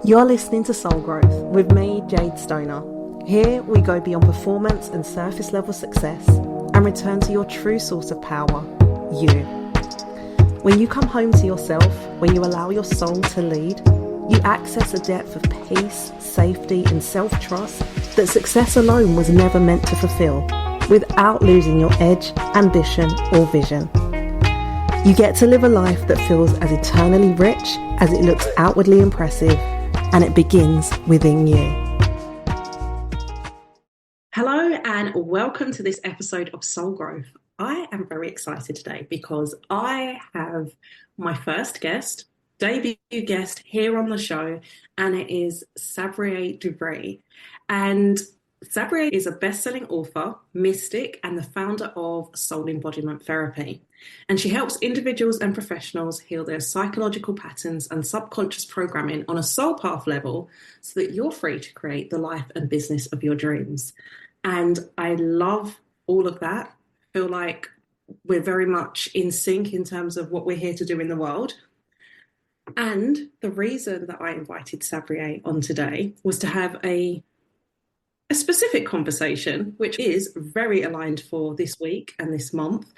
You're listening to Soul Growth with me, Jade Stoner. Here we go beyond performance and surface level success and return to your true source of power, you. When you come home to yourself, when you allow your soul to lead, you access a depth of peace, safety and self-trust that success alone was never meant to fulfill, without losing your edge, ambition or vision. You get to live a life that feels as eternally rich as it looks outwardly impressive, and it begins within you. Hello and welcome to this episode of Soul Growth. I am very excited today because I have my first guest, debut guest here on the show, and it is Sabriyé Dubrie. And Sabriyé is a best-selling author, mystic, and the founder of Soul Embodiment Therapy. And she helps individuals and professionals heal their psychological patterns and subconscious programming on a soul path level so that you're free to create the life and business of your dreams. And I love all of that. I feel like we're very much in sync in terms of what we're here to do in the world. And the reason that I invited Sabriyé on today was to have a specific conversation, which is very aligned for this week and this month,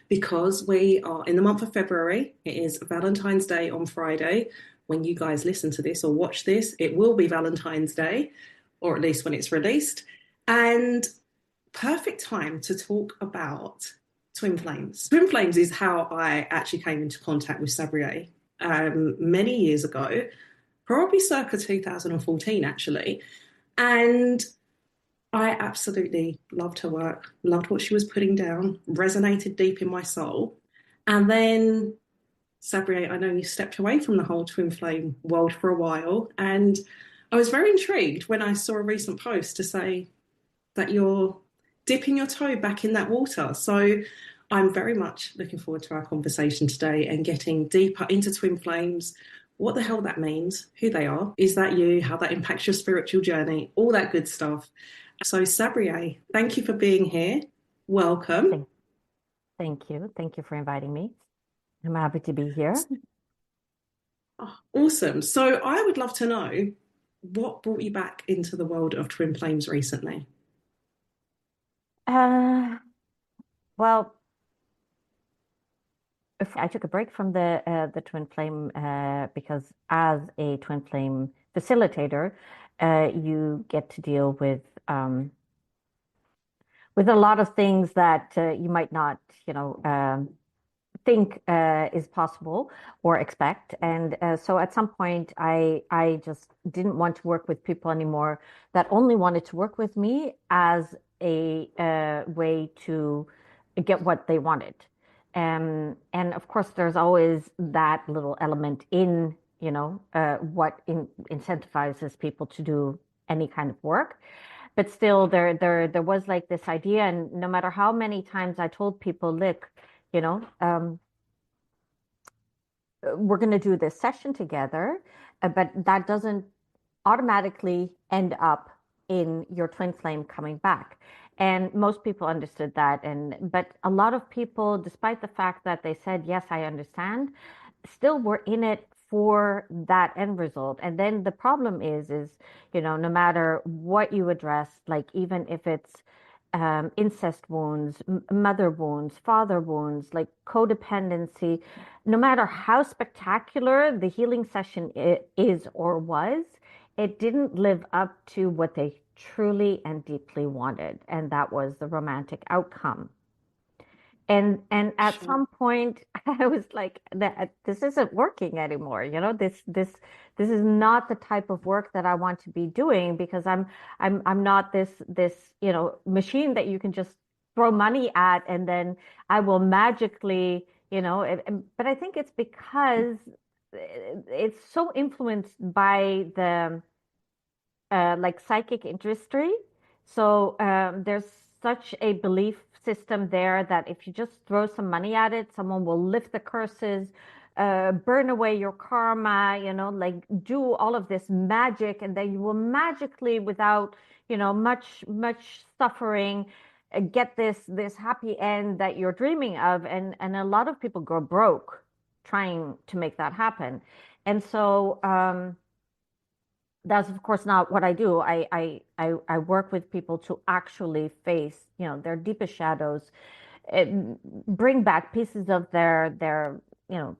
because we are in the month of February. It is Valentine's Day on Friday. When you guys listen to this or watch this, it will be Valentine's Day, or at least when it's released. And perfect time to talk about twin flames. Twin flames is how I actually came into contact with Sabriyé many years ago, probably circa 2014 actually. And I absolutely loved her work, loved what she was putting down, resonated deep in my soul. And then, Sabriyé, I know you stepped away from the whole twin flame world for a while, and I was very intrigued when I saw a recent post to say that you're dipping your toe back in that water. So I'm very much looking forward to our conversation today and getting deeper into twin flames, what the hell that means, who they are, is that you, how that impacts your spiritual journey, all that good stuff. So Sabriyé, thank you for being here. Welcome. Thank you. Thank you for inviting me. I'm happy to be here. Oh, awesome. So I would love to know what brought you back into the world of twin flames recently? Well, if I took a break from the twin flame because as a twin flame facilitator, you get to deal with a lot of things that you might not, think is possible or expect. And so at some point, I just didn't want to work with people anymore that only wanted to work with me as a way to get what they wanted. And of course, there's always that little element in, what incentivizes people to do any kind of work. But still, there was like this idea, and no matter how many times I told people, look, we're going to do this session together, but that doesn't automatically end up in your twin flame coming back. And most people understood that. But a lot of people, despite the fact that they said, yes, I understand, still were in it for that end result. And then the problem is, no matter what you address, like even if it's incest wounds, mother wounds, father wounds, like codependency, no matter how spectacular the healing session is or was, it didn't live up to what they truly and deeply wanted. And that was the romantic outcome. And at some point, I was like, this isn't working anymore. This is not the type of work that I want to be doing, because I'm not this machine that you can just throw money at and then I will magically, but I think it's because it's so influenced by the like psychic industry. So there's such a belief system there that if you just throw some money at it, someone will lift the curses, burn away your karma, like do all of this magic, and then you will magically, without, much suffering, get this happy end that you're dreaming of. And a lot of people go broke trying to make that happen. And so That's of course not what I do. I work with people to actually face, their deepest shadows, bring back pieces of their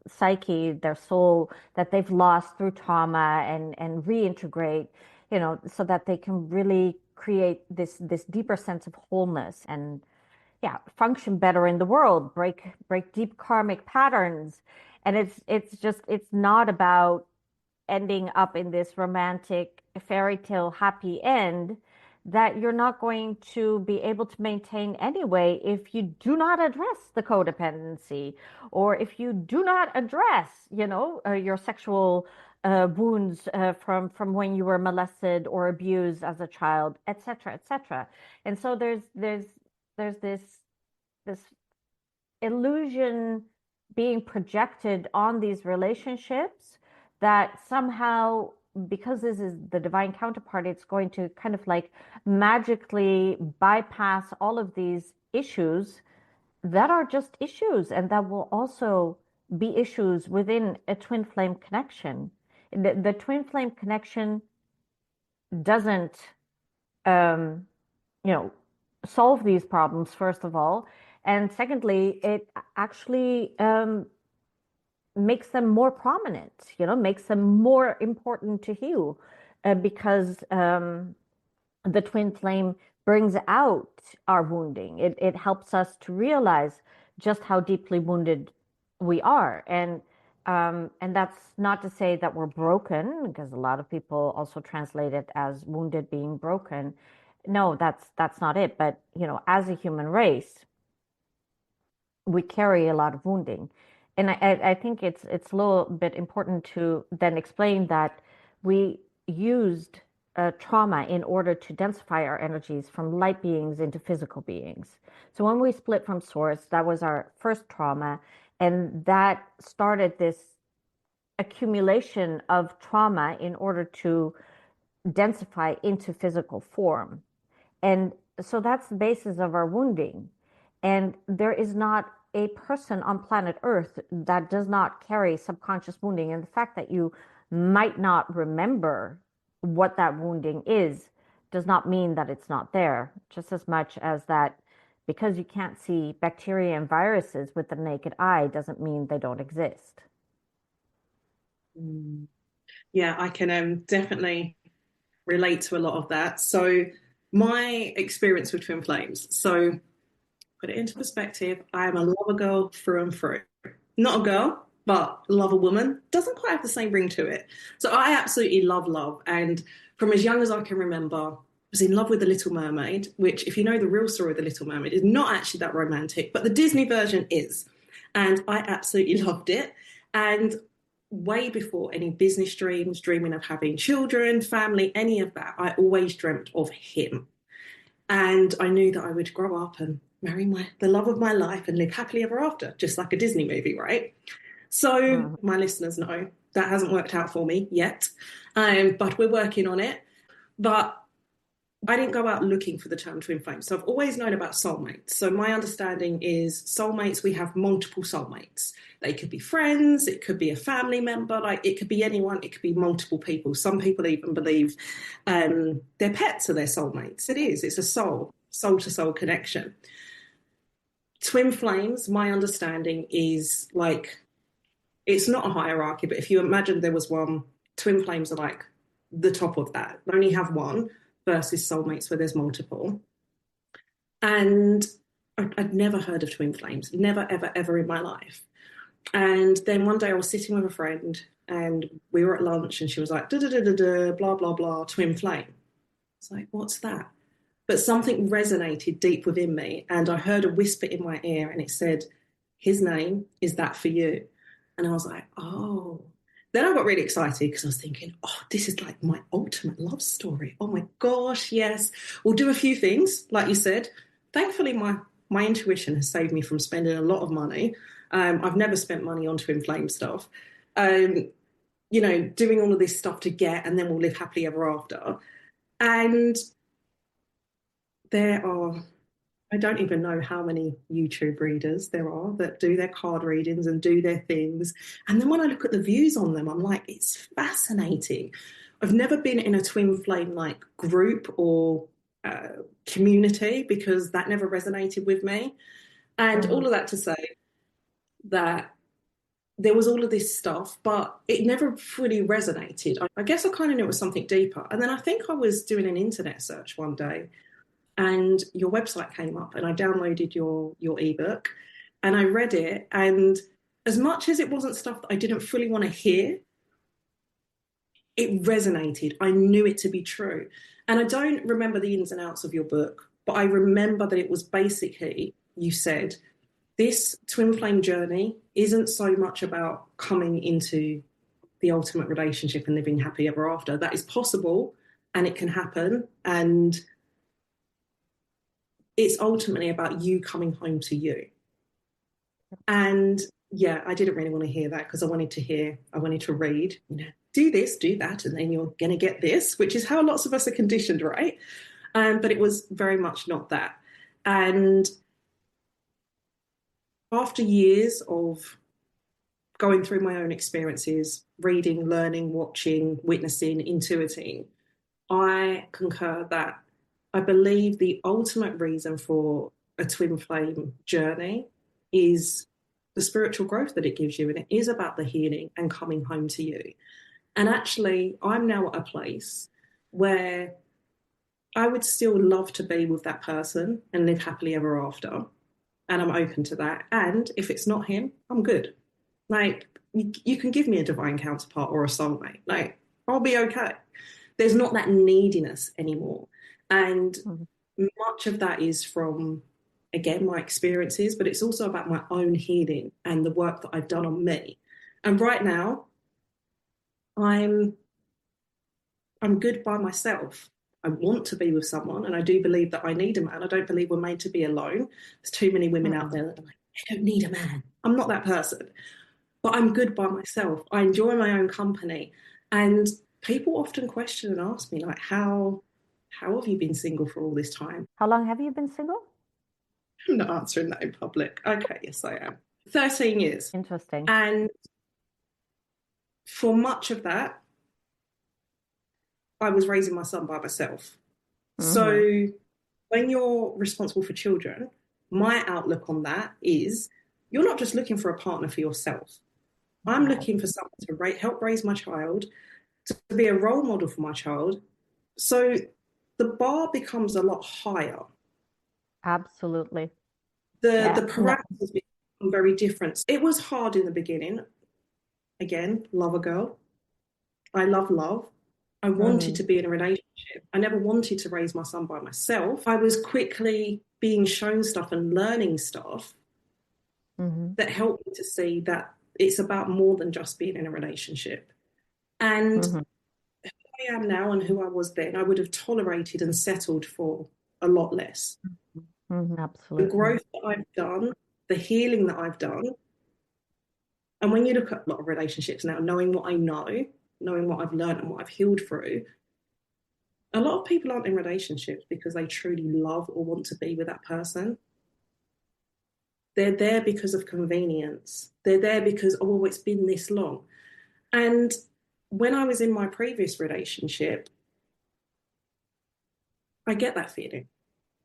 psyche, their soul that they've lost through trauma, and reintegrate, so that they can really create this deeper sense of wholeness and, yeah, function better in the world, break deep karmic patterns. And it's not about ending up in this romantic fairy tale happy end that you're not going to be able to maintain anyway if you do not address the codependency, or if you do not address, your sexual wounds from when you were molested or abused as a child, etc., etc. And so there's this illusion being projected on these relationships that somehow, because this is the divine counterpart, it's going to kind of like magically bypass all of these issues that are just issues, and that will also be issues within a twin flame connection. The twin flame connection doesn't um, you know, solve these problems, first of all. And secondly, it actually makes them more prominent, makes them more important to heal, because the twin flame brings out our wounding. It helps us to realize just how deeply wounded we are. And that's not to say that we're broken, because a lot of people also translate it as wounded being broken. No, that's not it. But, as a human race, we carry a lot of wounding. And I think it's a little bit important to then explain that we used trauma in order to densify our energies from light beings into physical beings. So when we split from source, that was our first trauma, and that started this accumulation of trauma in order to densify into physical form. And so that's the basis of our wounding. And there is not a person on planet Earth that does not carry subconscious wounding. And the fact that you might not remember what that wounding is does not mean that it's not there, just as much as that because you can't see bacteria and viruses with the naked eye doesn't mean they don't exist. Mm. Yeah, I can definitely relate to a lot of that. So, my experience with twin flames. So, put it into perspective, I am a lover girl through and through. Not a girl, but love a woman. Doesn't quite have the same ring to it. So, I absolutely love love. And from as young as I can remember, was in love with The Little Mermaid, which, if you know the real story of The Little Mermaid, is not actually that romantic, but the Disney version is. And I absolutely loved it. And way before any business dreams, dreaming of having children, family, any of that, I always dreamt of him. And I knew that I would grow up and marry the love of my life and live happily ever after, just like a Disney movie, right? So Mhm. my listeners know that hasn't worked out for me yet, but we're working on it. But I didn't go out looking for the term twin flame. So I've always known about soulmates. So my understanding is soulmates, we have multiple soulmates. They could be friends, it could be a family member, like it could be anyone, it could be multiple people. Some people even believe their pets are their soulmates. It is, it's a soul to soul connection. Twin flames, my understanding is like, it's not a hierarchy, but if you imagine there was one, twin flames are like the top of that. They only have one versus soulmates where there's multiple. And I'd never heard of twin flames, never, ever, ever in my life. And then one day I was sitting with a friend and we were at lunch and she was like, da da da da da, blah, blah, blah, twin flame. It's like, what's that? But something resonated deep within me. And I heard a whisper in my ear and it said, his name is that for you. And I was like, oh. Then I got really excited because I was thinking, oh, this is like my ultimate love story. Oh my gosh, yes. We'll do a few things, like you said. Thankfully, my intuition has saved me from spending a lot of money. I've never spent money on twin flame stuff. Um, doing all of this stuff to get, and then we'll live happily ever after. And there are, I don't even know how many YouTube readers there are that do their card readings and do their things. And then when I look at the views on them, I'm like, it's fascinating. I've never been in a twin flame like group or community because that never resonated with me. And Mm-hmm. all of that to say that there was all of this stuff, but it never fully resonated. I guess I kind of knew it was something deeper. And then I think I was doing an internet search one day and your website came up and I downloaded your ebook and I read it. And as much as it wasn't stuff that I didn't fully want to hear, it resonated. I knew it to be true. And I don't remember the ins and outs of your book, but I remember that it was basically, you said, this twin flame journey isn't so much about coming into the ultimate relationship and living happy ever after. That is possible and it can happen. And it's ultimately about you coming home to you. And yeah, I didn't really want to hear that because I wanted to read, do this, do that, and then you're going to get this, which is how lots of us are conditioned, right? But it was very much not that. And after years of going through my own experiences, reading, learning, watching, witnessing, intuiting, I concur that I believe the ultimate reason for a twin flame journey is the spiritual growth that it gives you. And it is about the healing and coming home to you. And actually, I'm now at a place where I would still love to be with that person and live happily ever after. And I'm open to that. And if it's not him, I'm good. Like, you can give me a divine counterpart or a soulmate. Like, I'll be okay. There's not that neediness anymore. And Mm-hmm. much of that is from, again, my experiences, but it's also about my own healing and the work that I've done on me. And right now, I'm I'm good by myself. I want to be with someone, and I do believe that I need a man. I don't believe we're made to be alone. There's too many women out Mm-hmm. there that are like, I don't need a man. I'm not that person, but I'm good by myself. I enjoy my own company. And people often question and ask me, like, how have you been single for all this time? How long have you been single? I'm not answering that in public. Okay, yes, I am. 13 years. Interesting. And for much of that, I was raising my son by myself. Mm-hmm. So when you're responsible for children, my outlook on that is you're not just looking for a partner for yourself. I'm Right. looking for someone to help raise my child, to be a role model for my child. So the bar becomes a lot higher. Absolutely. The Yeah. No. parameters become very different. It was hard in the beginning. Again, love a girl. I love love. I wanted Mm-hmm. to be in a relationship. I never wanted to raise my son by myself. I was quickly being shown stuff and learning stuff Mm-hmm. that helped me to see that it's about more than just being in a relationship. And Mm-hmm. who I am now and who I was then, I would have tolerated and settled for a lot less. Mm-hmm. The Absolutely. growth that I've done, the healing that I've done, and when you look at a lot of relationships now, knowing what I know, knowing what I've learned and what I've healed through, a lot of people aren't in relationships because they truly love or want to be with that person. They're there because of convenience. They're there because, oh, it's been this long. And when I was in my previous relationship, I get that feeling.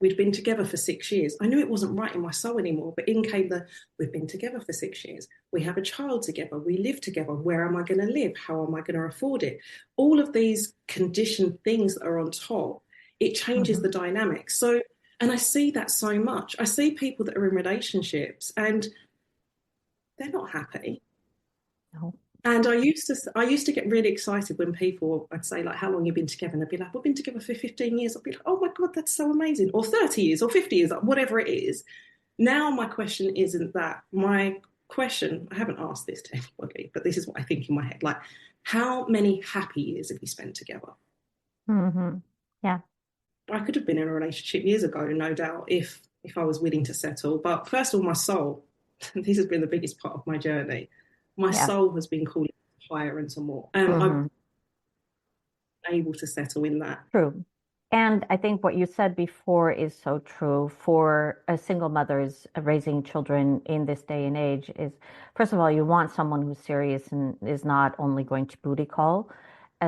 We'd been together for 6 years. I knew it wasn't right in my soul anymore, but in came we've been together for 6 years. We have a child together. We live together. Where am I going to live? How am I going to afford it? All of these conditioned things that are on top, it changes Mm-hmm. the dynamics. So, and I see that so much. I see people that are in relationships and they're not happy. No. And I used to get really excited when people, I'd say, like, how long you been together? And they'd be like, we've been together for 15 years. I'd be like, oh my God, that's so amazing. Or 30 years or 50 years, like, whatever it is. Now my question isn't that. My question, I haven't asked this to anybody, but this is what I think in my head. Like, how many happy years have you spent together? Mm-hmm. Yeah. I could have been in a relationship years ago, no doubt, if I was willing to settle. But first of all, my soul, this has been the biggest part of my journey. My Yeah. soul has been calling higher and to more. I've Mm-hmm. been able to settle in that. True. And I think what you said before is so true for a single mothers raising children in this day and age is, first of all, you want someone who's serious and is not only going to booty call.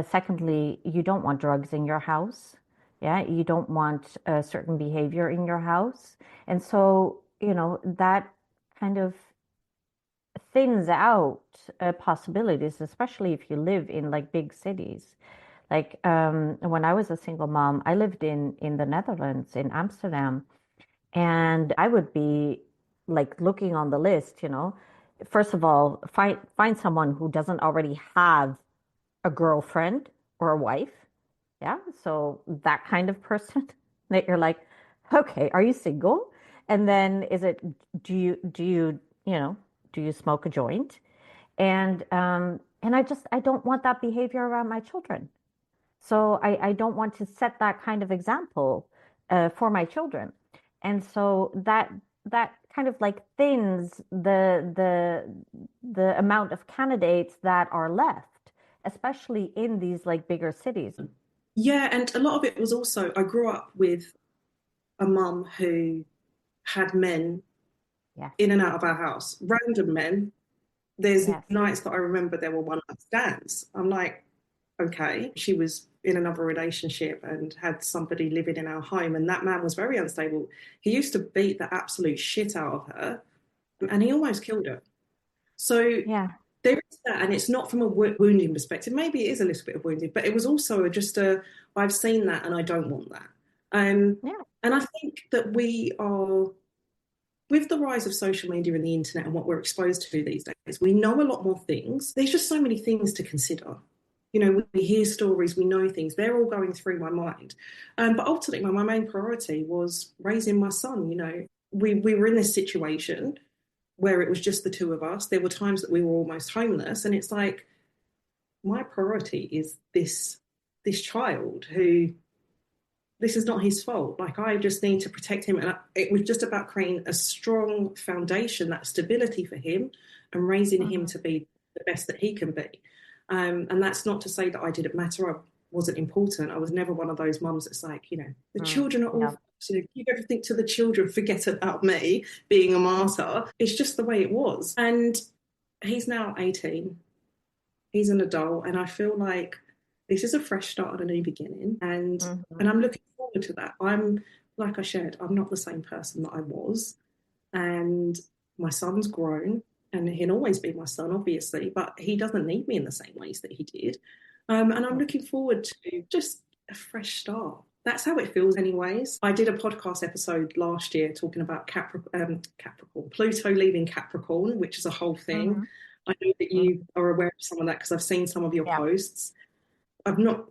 Secondly, you don't want drugs in your house. Yeah, you don't want a certain behavior in your house. And so, that kind of thins out possibilities, especially if you live in like big cities. Like when I was a single mom, I lived in the Netherlands, in Amsterdam, and I would be like looking on the list, first of all, find someone who doesn't already have a girlfriend or a wife. Yeah. So that kind of person that you're like, okay, are you single? And then do you, you know, do you smoke a joint? And I don't want that behavior around my children. So I don't want to set that kind of example for my children. And so that kind of like thins the amount of candidates that are left, especially in these like bigger cities. Yeah, and a lot of it was also, I grew up with a mum who had men Yes, in and out of our house, random men. There's yes. nights that I remember there were one night stands. I'm like, okay. She was in another relationship and had somebody living in our home, and that man was very unstable. He used to beat the absolute shit out of her, and he almost killed her. So Yeah. there is that, and it's not from a wounding perspective. Maybe it is a little bit of wounding, but it was also just I've seen that and I don't want that. Um, Yeah. and I think that we are, with the rise of social media and the internet and what we're exposed to these days, we know a lot more things. There's just so many things to consider. We hear stories, we know things. They're all going through my mind. But ultimately, my main priority was raising my son. We were in this situation where it was just the two of us. There were times that we were almost homeless, and it's like my priority is this child who, this is not his fault. Like, I just need to protect him. And it was just about creating a strong foundation, that stability for him, and raising him Hmm. to be the best that he can be. And that's not to say that I didn't matter. I wasn't important. I was never one of those mums that's like, the children are all, No. give everything to the children, forget about me being a martyr. It's just the way it was. And he's now 18. He's an adult, and I feel like this is a fresh start and a new beginning, and Hmm. I'm looking forward to that. I'm, like I shared, I'm not the same person that I was, and my son's grown, and he'll always be my son, obviously, but he doesn't need me in the same ways that he did. And I'm looking forward to just a fresh start. That's how it feels, anyways. I did a podcast episode last year talking about Capricorn, Pluto leaving Capricorn, which is a whole thing. Hmm. I know that Hmm. you are aware of some of that because I've seen some of your Yeah. posts. I've not,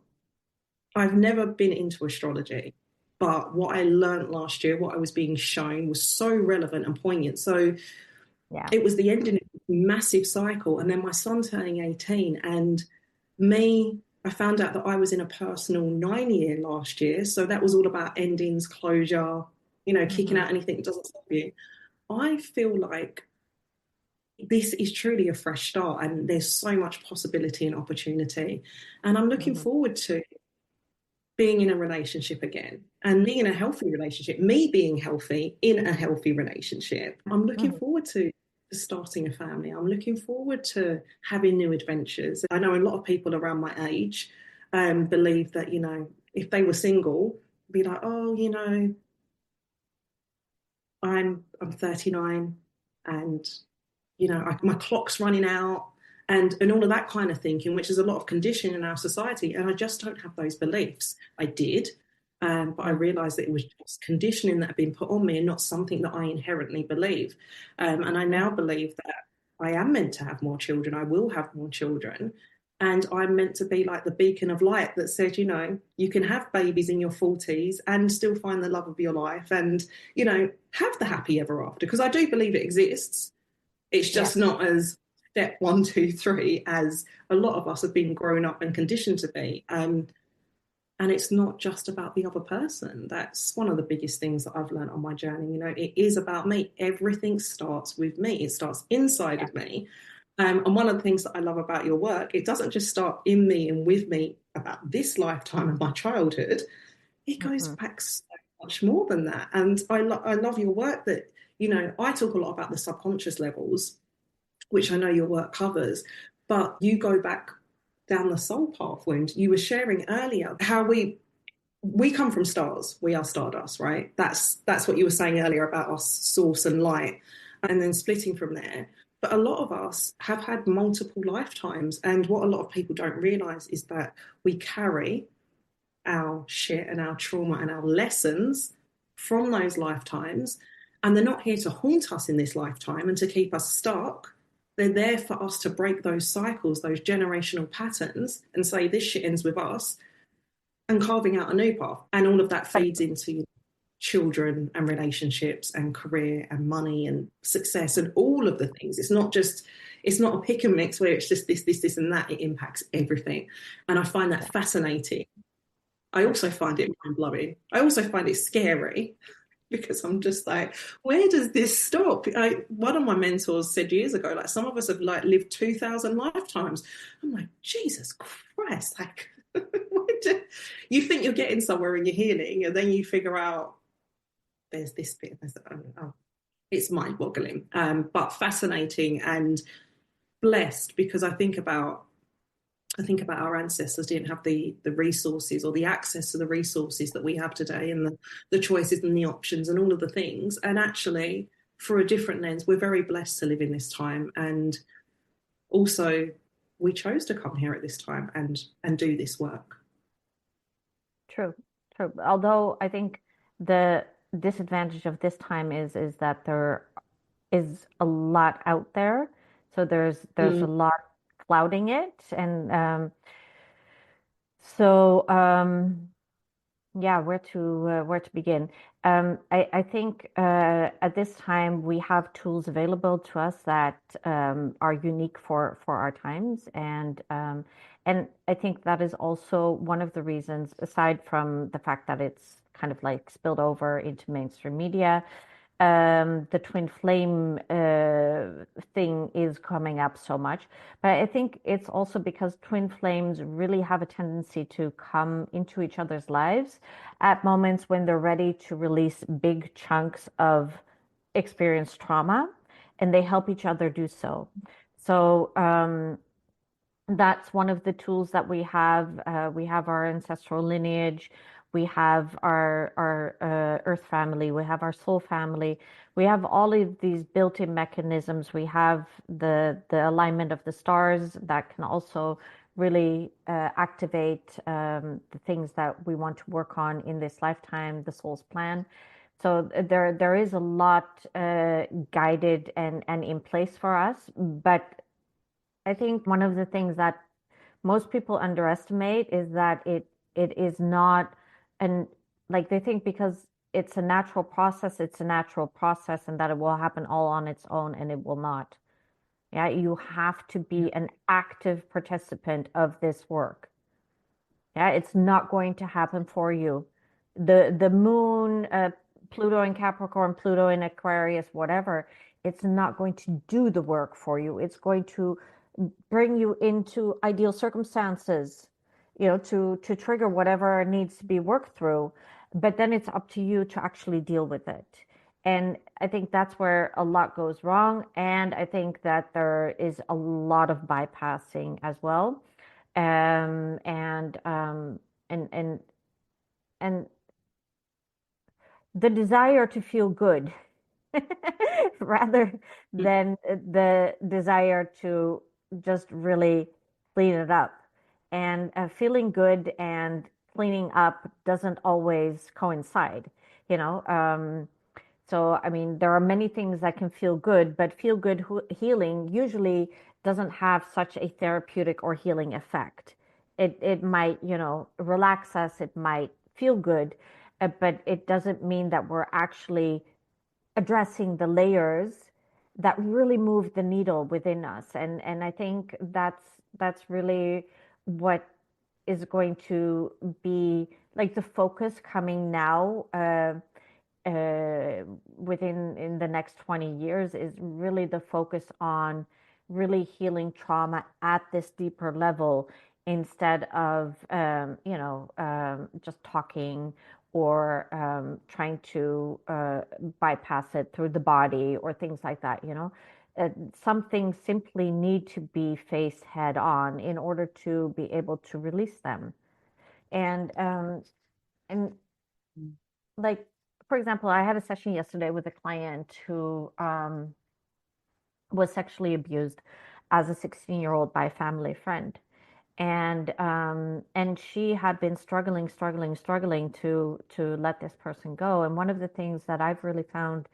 I've never been into astrology, but what I learned last year, what I was being shown, was so relevant and poignant. So Yeah. it was the ending of a massive cycle. And then my son turning 18, and me, I found out that I was in a personal 9 year last year. So that was all about endings, closure, kicking Hmm. out anything that doesn't serve you. I feel like this is truly a fresh start, and there's so much possibility and opportunity. And I'm looking Hmm. forward to being in a relationship again, and being in a healthy relationship, me being healthy in a healthy relationship. I'm looking Hmm. forward to starting a family. I'm looking forward to having new adventures. I know a lot of people around my age believe that, if they were single, be like, oh, I'm 39, and my clock's running out, and all of that kind of thinking, which is a lot of conditioning in our society. And I just don't have those beliefs. I did, but I Hmm. realized that it was just conditioning that had been put on me and not something that I inherently believe. And I now Hmm. believe that I am meant to have more children. I will have more children. And I'm meant to be like the beacon of light that says, you can have babies in your 40s and still find the love of your life, and, have the happy ever after. Because I do believe it exists. It's just Yes. not as step one, two, three as a lot of us have been grown up and conditioned to be. And it's not just about the other person. That's one of the biggest things that I've learned on my journey. It is about me. Everything starts with me. It starts inside Yeah. of me. And one of the things that I love about your work, it doesn't just start in me and with me about this lifetime of my childhood. It goes Hmm. back so much more than that. And I love your work that, I talk a lot about the subconscious levels, which I know your work covers, but you go back down the soul path wound. You were sharing earlier how we come from stars. We are stardust, right? That's what you were saying earlier about us, source and light, and then splitting from there. But a lot of us have had multiple lifetimes, and what a lot of people don't realize is that we carry our shit and our trauma and our lessons from those lifetimes, and they're not here to haunt us in this lifetime and to keep us stuck. They're there for us to break those cycles, those generational patterns, and say this shit ends with us, and carving out a new path. And all of that But feeds into children and relationships and career and money and success and all of the things. It's not a pick and mix where it's just this, and that. It impacts everything. And I find that fascinating. I also find it mind blowing. I also find it scary because I'm just like, where does this stop? One of my mentors said years ago, like, some of us have like lived 2,000 lifetimes. I'm like, Jesus Christ, like, you think you're getting somewhere in your healing, and then you figure out there's this bit. Oh, it's mind-boggling, but fascinating and blessed, because I think about our ancestors didn't have the resources or the access to the resources that we have today, and the choices and the options and all of the things. And actually, through a different lens, we're very blessed to live in this time. And also, we chose to come here at this time and do this work. true, true. Although I think the disadvantage of this time is that there is a lot out there. So there's Mm. a lot clouding it. And so yeah, where to begin? I think at this time we have tools available to us that are unique for our times, and I think that is also one of the reasons, aside from the fact that it's kind of like spilled over into mainstream media, the twin flame thing is coming up so much. But I think it's also because twin flames really have a tendency to come into each other's lives at moments when they're ready to release big chunks of experienced trauma, and they help each other do so. So, that's one of the tools that we have. We have our ancestral lineage, we have our Earth family, we have our soul family, we have all of these built-in mechanisms. We have the alignment of the stars that can also really activate the things that we want to work on in this lifetime, the soul's plan. So there is a lot guided and in place for us, but I think one of the things that most people underestimate is that it is not, and like they think because it's a natural process and that it will happen all on its own, and it will not. Yeah, you have to be an active participant of this work. Yeah, it's not going to happen for you. The moon, Pluto in Capricorn, Pluto in Aquarius, whatever, it's not going to do the work for you. It's going to bring you into ideal circumstances, to trigger whatever needs to be worked through. But then it's up to you to actually deal with it. And I think that's where a lot goes wrong. And I think that there is a lot of bypassing as well. Um, and um, and and and the desire to feel good rather than the desire to just really clean it up. And feeling good and cleaning up doesn't always coincide, you know. So, I mean, there are many things that can feel good, but feel good healing usually doesn't have such a therapeutic or healing effect. It might, relax us, it might feel good, but it doesn't mean that we're actually addressing the layers that really move the needle within us. And I think that's really what is going to be like the focus coming now, uh, within in the next 20 years, is really the focus on really healing trauma at this deeper level, instead of just talking or trying to bypass it through the body or things like that. Some things simply need to be faced head on in order to be able to release them. And like, for example, I had a session yesterday with a client who was sexually abused as a 16-year-old by a family friend. And she had been struggling to let this person go. And one of the things that I've really found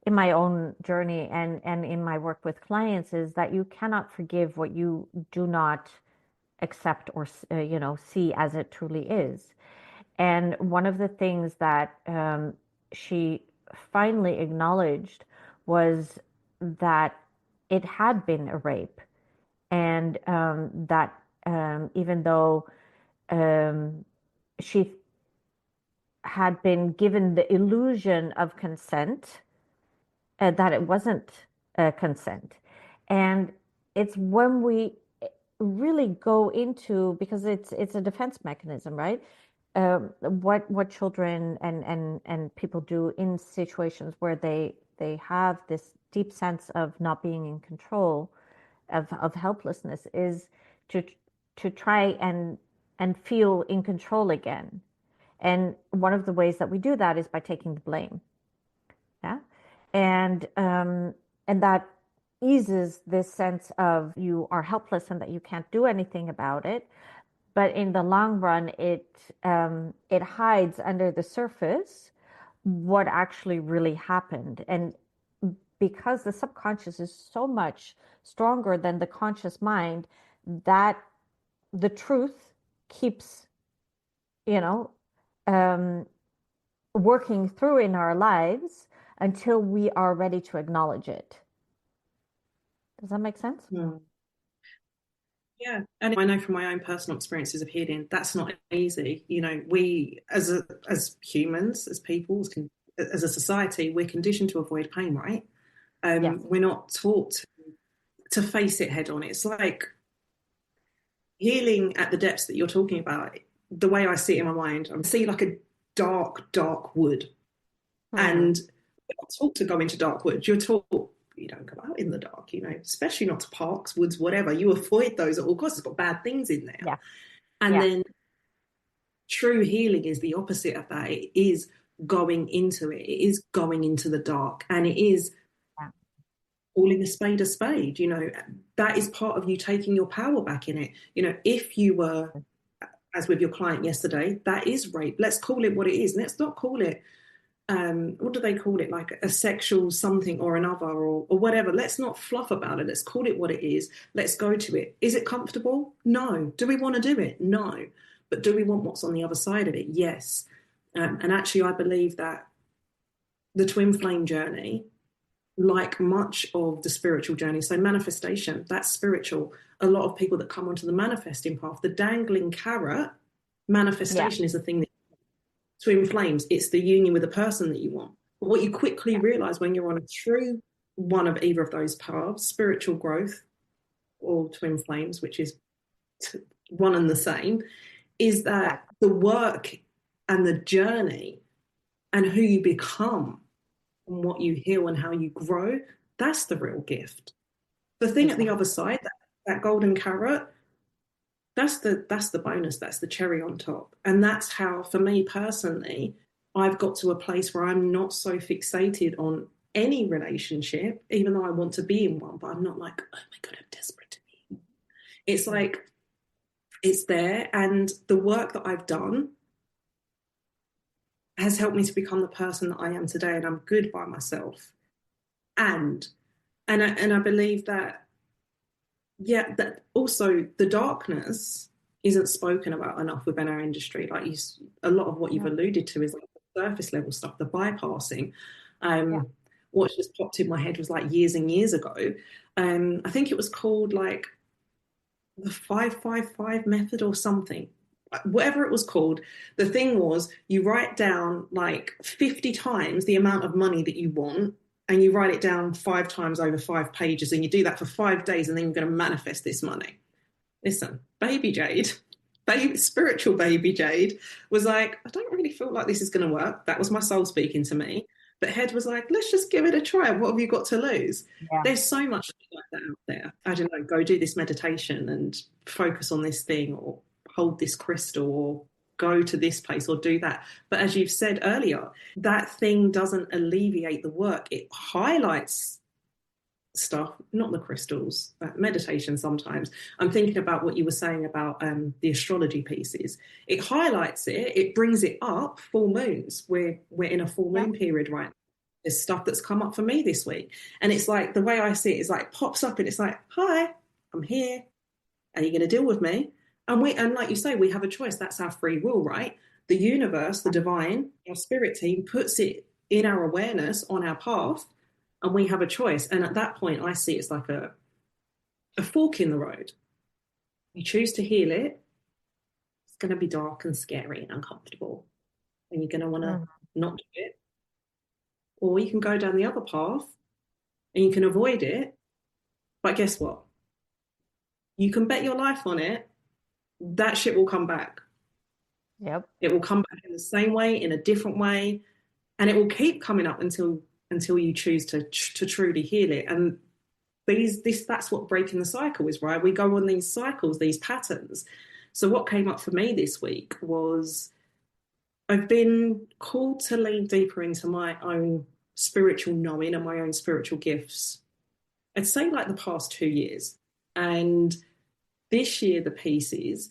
in my own journey and in my work with clients is that you cannot forgive what you do not accept or see as it truly is. And one of the things that she finally acknowledged was that it had been a rape, and that even though um, she had been given the illusion of consent, that it wasn't consent. And it's when we really go into, because it's a defense mechanism, right? What children and people do in situations where they have this deep sense of not being in control, of helplessness, is to to try and feel in control again. And one of the ways that we do that is by taking the blame. Yeah. And that eases this sense of you are helpless and that you can't do anything about it. But in the long run, it hides under the surface what actually really happened. And because the subconscious is so much stronger than the conscious mind, that the truth keeps, you know, um, working through in our lives until we are ready to acknowledge it. Does that make sense? Mm. Yeah, and I know from my own personal experiences of healing, that's not easy. We as humans, as people, as a society, we're conditioned to avoid pain, right? Yes. We're not taught to face it head on. It's like healing at the depths that you're talking about. The way I see it in my mind, I see like a dark, dark wood, Hmm. and we're not taught to go into dark woods. You're taught you don't go out in the dark, especially not to parks, woods, whatever. You avoid those at all costs. It's got bad things in there. Yeah. And Yeah. then true healing is the opposite of that. It is going into it. It is going into the dark, and it is Yeah. calling a spade a spade. That is part of you taking your power back in it. If you were, as with your client yesterday, that is rape. Let's call it what it is. Let's not call it what do they call it, like a sexual something or another, or whatever. Let's not fluff about it. Let's call it what it is. Let's go to it. Is it comfortable? No. Do we want to do it? No. But do we want what's on the other side of it? Yes. And actually, I believe that the twin flame journey, like much of the spiritual journey, so manifestation, that's spiritual. A lot of people that come onto the manifesting path, the dangling carrot, Yeah. manifestation is the thing that twin flames, it's the union with the person that you want. But what you quickly Yeah. realize when you're on a true one of either of those paths, spiritual growth or twin flames, which is one and the same, is that Exactly. the work and the journey and who you become and what you heal and how you grow, that's the real gift. The thing at the other Exactly. side, that golden carrot, that's the bonus, that's the cherry on top. And that's how, for me personally, I've got to a place where I'm not so fixated on any relationship, even though I want to be in one, but I'm not like, oh my God, I'm desperate to be. It's Yeah. like it's there, and the work that I've done has helped me to become the person that I am today, and I'm good by myself. And and I believe that, yeah, that also the darkness isn't spoken about enough within our industry. Like a lot of what you've Yeah. alluded to is like the surface level stuff, the bypassing. Yeah. What just popped in my head was like years and years ago. I think it was called like the 555 method or something. Whatever it was called, the thing was you write down like 50 times the amount of money that you want, and you write it down 5 times over 5 pages, and you do that for 5 days, and then you're going to manifest this money. Listen, baby Jade, spiritual baby Jade was like, I don't really feel like this is going to work. That was my soul speaking to me. But head was like, let's just give it a try. What have you got to lose? Yeah. There's so much like that out there. I don't know, go do this meditation and focus on this thing, or hold this crystal, or go to this place, or do that. But as you've said earlier, that thing doesn't alleviate the work. It highlights stuff, not the crystals, meditation sometimes. I'm thinking about what you were saying about the astrology pieces. It highlights it, it brings it up. Full moons, we're in a full Yeah. moon period right now. There's stuff that's come up for me this week. And it's like, the way I see it is like, pops up and it's like, hi, I'm here. Are you going to deal with me? And like you say, we have a choice. That's our free will, right? The universe, the divine, our spirit team puts it in our awareness on our path, and we have a choice. And at that point, I see it's like a fork in the road. You choose to heal it, it's going to be dark and scary and uncomfortable, and you're going to want to Mhm. not do it. Or you can go down the other path and you can avoid it. But guess what? You can bet your life on it. That shit will come back. Yep. It will come back in the same way, in a different way, and it will keep coming up until you choose to truly heal it. And that's what breaking the cycle is, right? We go on these cycles, these patterns. So what came up for me this week was, I've been called to lean deeper into my own spiritual knowing and my own spiritual gifts. I'd say like the past 2 years. And this year, the piece is,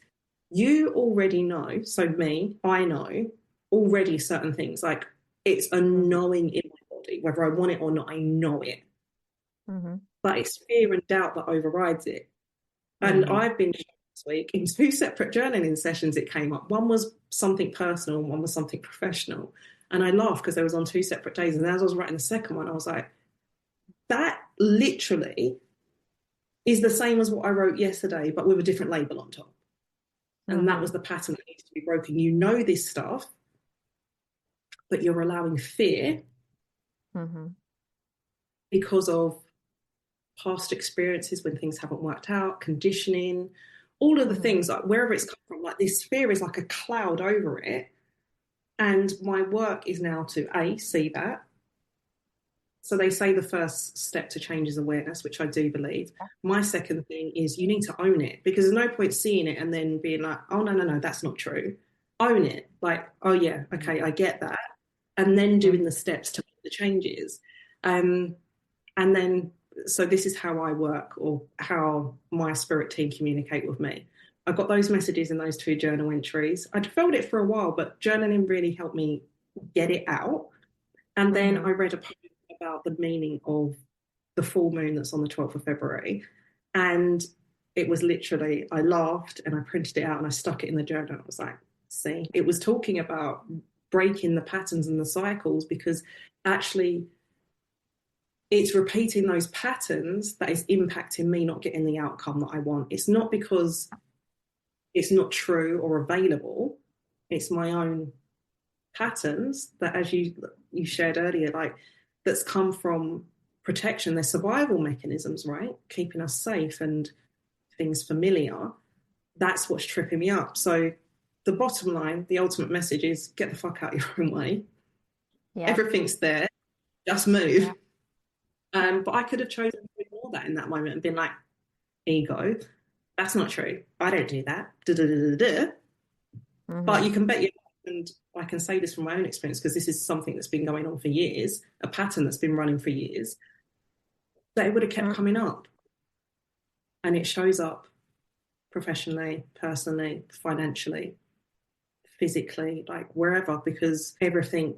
you already know, so me, I know already certain things. Like, it's a Mhm. knowing in my body, whether I want it or not, I know it. Mhm. But it's fear and doubt that overrides it. And Mhm. I've been this week in two separate journaling sessions. It came up. One was something personal, and one was something professional. And I laughed because they was on two separate days. And as I was writing the second one, I was like, that literally is the same as what I wrote yesterday, but with a different label on top. And that was Mhm. the pattern that needs to be broken. You know this stuff, but you're allowing fear Mhm. because of past experiences when things haven't worked out, conditioning, all of the Mhm. things, like wherever it's come from. Like, this fear is like a cloud over it. And my work is now to see that. So they say the first step to change is awareness, which I do believe. My second thing is, you need to own it, because there's no point seeing it and then being like, oh, no, no, no, that's not true. Own it. Like, oh, yeah, okay, I get that. And then Mhm. doing the steps to make the changes. Um, and then, so this is how I work, or how my spirit team communicate with me. I got those messages in those two journal entries. I'd felt it for a while, but journaling really helped me get it out. And then I Mhm. read a post about the meaning of the full moon that's on the 12th of February. And it was literally, I laughed and I printed it out and I stuck it in the journal. I was like, see, it was talking about breaking the patterns and the cycles, because actually it's repeating those patterns that is impacting me not getting the outcome that I want. It's not because it's not true or available, it's my own patterns that, as you shared earlier, like, that's come from protection. They're survival mechanisms, right? Keeping us safe and things familiar. That's what's tripping me up. So the bottom line, the ultimate message is, get the fuck out your own way. Yep. Everything's there, just Yeah. move. But I could have chosen to ignore that in that moment and been like, ego, that's not true. I don't do that. Da, da, da, da, da. But Mhm. you can bet your, and I can say this from my own experience, because this is something that's been going on for years, a pattern that's been running for years, that it would have kept Mhm. coming up. And it shows up professionally, personally, financially, physically, like wherever, because everything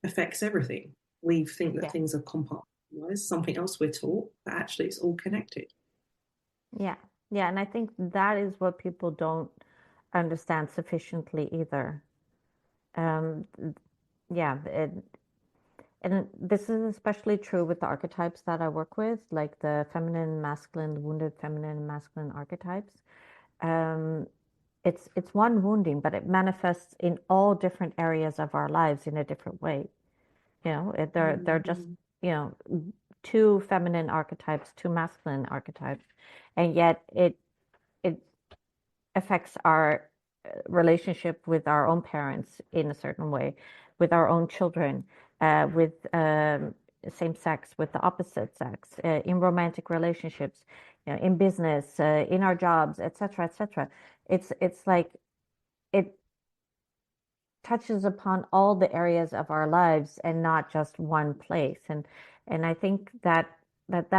affects everything. We think that Yeah. things are compartmentalized, something else we're taught, but actually it's all connected. Yeah. Yeah. And I think that is what people don't understand sufficiently either. Um, yeah. And this is especially true with the archetypes that I work with, like the feminine, masculine, the wounded feminine and masculine archetypes. Um, it's one wounding, but it manifests in all different areas of our lives in a different way. They're just, Mm-hmm. you know, two feminine archetypes, two masculine archetypes, and yet it affects our relationship with our own parents in a certain way. with our own children, with same sex, with the opposite sex, in romantic relationships, in business, in our jobs, etc., etc. It's like it touches upon all the areas of our lives and not just one place. And I think that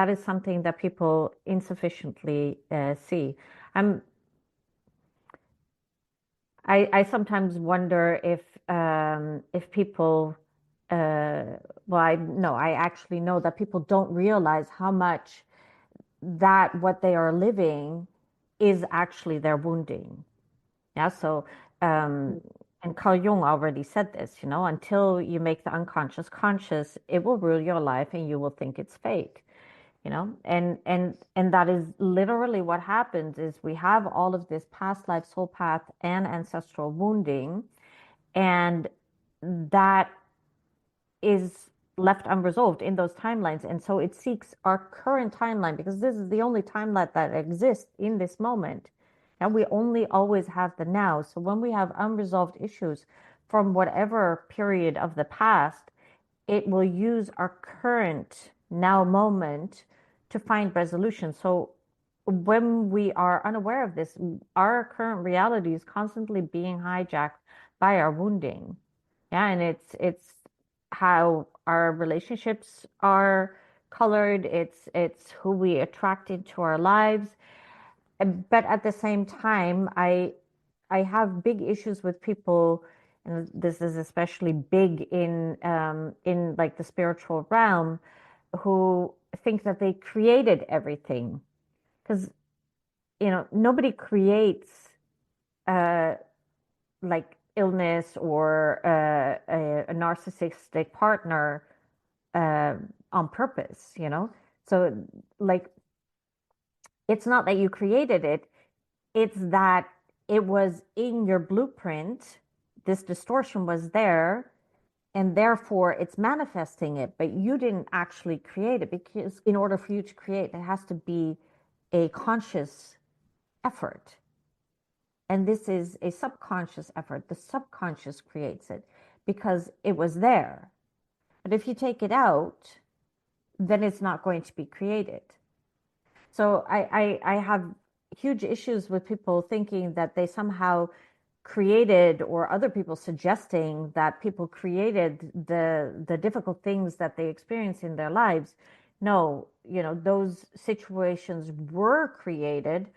is something that people insufficiently see. I'm I sometimes wonder if people well, I actually know that people don't realize how much that what they are living is actually their wounding. Yeah, so and Carl Jung already said this, until you make the unconscious conscious, it will rule your life and you will think it's fake, and that is literally what happens is we have all of this past life soul path and ancestral wounding, and that is left unresolved in those timelines. And so it seeks our current timeline because this is the only timeline that exists in this moment. And we only always have the now. So when we have unresolved issues from whatever period of the past, it will use our current now moment to find resolution. So when we are unaware of this, our current reality is constantly being hijacked by our wounding. Yeah, and it's how our relationships are colored. It's who we attract into our lives. But at the same time, I have big issues with people, and this is especially big in like the spiritual realm, who think that they created everything. Because nobody creates uh like illness or a narcissistic partner on purpose. So like it's not that you created it, it's that it was in your blueprint. This distortion was there, and therefore it's manifesting it, but you didn't actually create it, because in order for you to create, it has to be a conscious effort. And this is a subconscious effort. The subconscious creates it because it was there. But if you take it out, then it's not going to be created. So I have huge issues with people thinking that they somehow created, or other people suggesting that people created the difficult things that they experience in their lives. No, those situations were created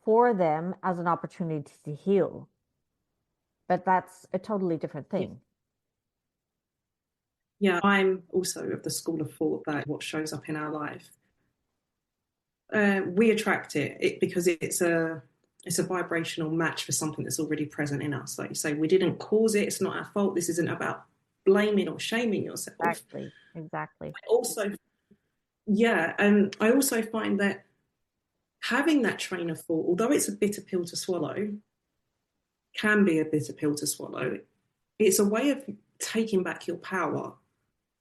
for them as an opportunity to heal. But that's a totally different thing. Yeah, I'm also of the school of thought that what shows up in our life, we attract it because it's a vibrational match for something that's already present in us. Like you say, we didn't cause it. It's not our fault. This isn't about blaming or shaming yourself. Exactly. Also, yeah, and I also find that having that train of thought, although it's a bitter pill to swallow, can be a bitter pill to swallow. It's a way of taking back your power,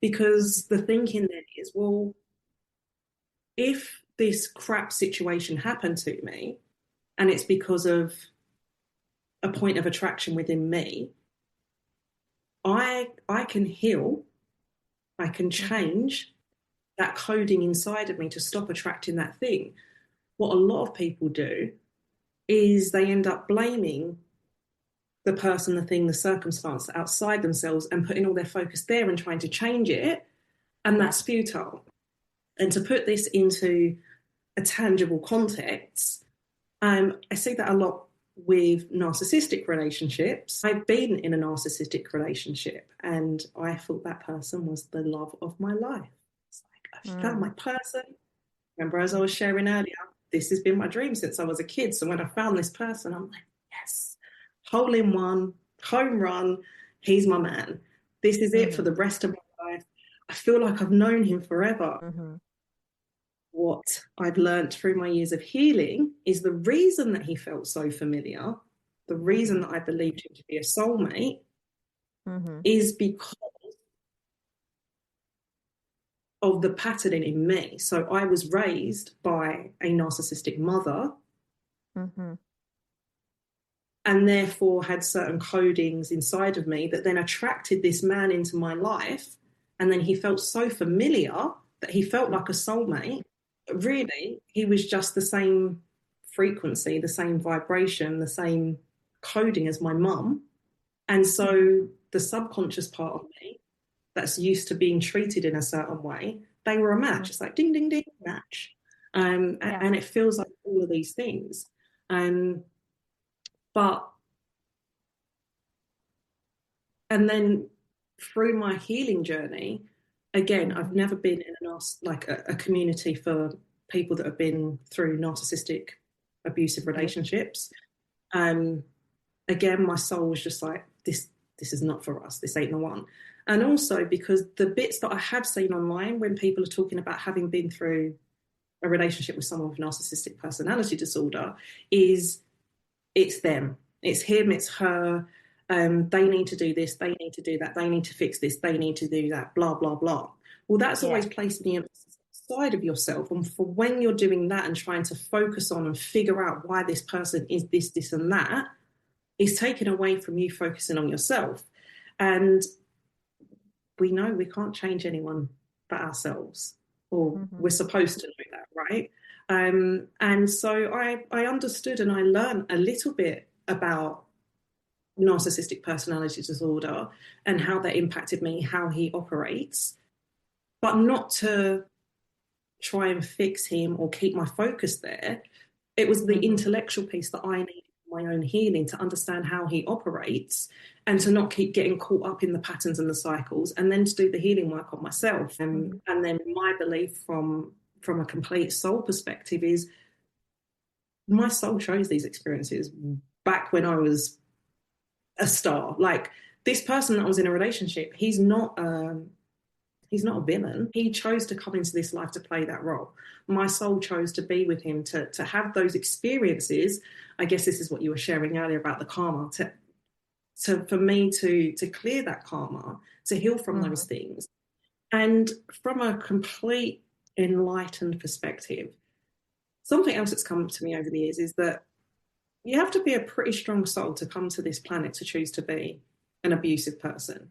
because the thinking then is, well, if this crap situation happened to me and it's because of a point of attraction within me, I can heal, I can change that coding inside of me to stop attracting that thing. What a lot of people do is they end up blaming the person, the thing, the circumstance outside themselves and putting all their focus there and trying to change it. And that's futile. And to put this into a tangible context, I see that a lot with narcissistic relationships. I've been in a narcissistic relationship and I thought that person was the love of my life. It's like, I found my person. Remember, as I was sharing earlier, this has been my dream since I was a kid. So when I found this person, I'm like, yes, hole in one, home run. He's my man. This is it for the rest of my life. I feel like I've known him forever. What I've learned through my years of healing is the reason that he felt so familiar, the reason that I believed him to be a soulmate, is because of the patterning in me. So I was raised by a narcissistic mother and therefore had certain codings inside of me that then attracted this man into my life. And then he felt so familiar that he felt like a soulmate. But really, he was just the same frequency, the same vibration, the same coding as my mum. And so the subconscious part of me that's used to being treated in a certain way, they were a match. Mhm. It's like ding, ding, ding, match. Yeah. And it feels like all of these things. Um, but and then through my healing journey, again, I've Mhm. never been in a community for people that have been through narcissistic, abusive Yeah. relationships. Um, Again, my soul was just like, this is not for us. This ain't the one. And also because the bits that I have seen online when people are talking about having been through a relationship with someone with narcissistic personality disorder is it's them, it's him, it's her. They need to do this, they need to do that, they need to fix this, they need to do that, blah, blah, blah. Well, that's Yeah. always placing the emphasis outside of yourself. And for when you're doing that and trying to focus on and figure out why this person is this, this, and that, is taken away from you focusing on yourself. And we know we can't change anyone but ourselves, or we're Mhm. supposed to know that, right? And so I understood and I learned a little bit about narcissistic personality disorder and how that impacted me, how he operates, but not to try and fix him or keep my focus there. It was the Mhm. intellectual piece that I needed for my own healing to understand how he operates and to not keep getting caught up in the patterns and the cycles, and then to do the healing work on myself. Mhm. And then my belief from a complete soul perspective is my soul chose these experiences back when I was a star. Like this person that I was in a relationship, he's not a villain. He chose to come into this life to play that role. My soul chose to be with him, to have those experiences. I guess this is what you were sharing earlier about the karma, to for me to clear that karma, to heal from those Mhm. things. And from a complete enlightened perspective, something else that's come to me over the years is that you have to be a pretty strong soul to come to this planet to choose to be an abusive person.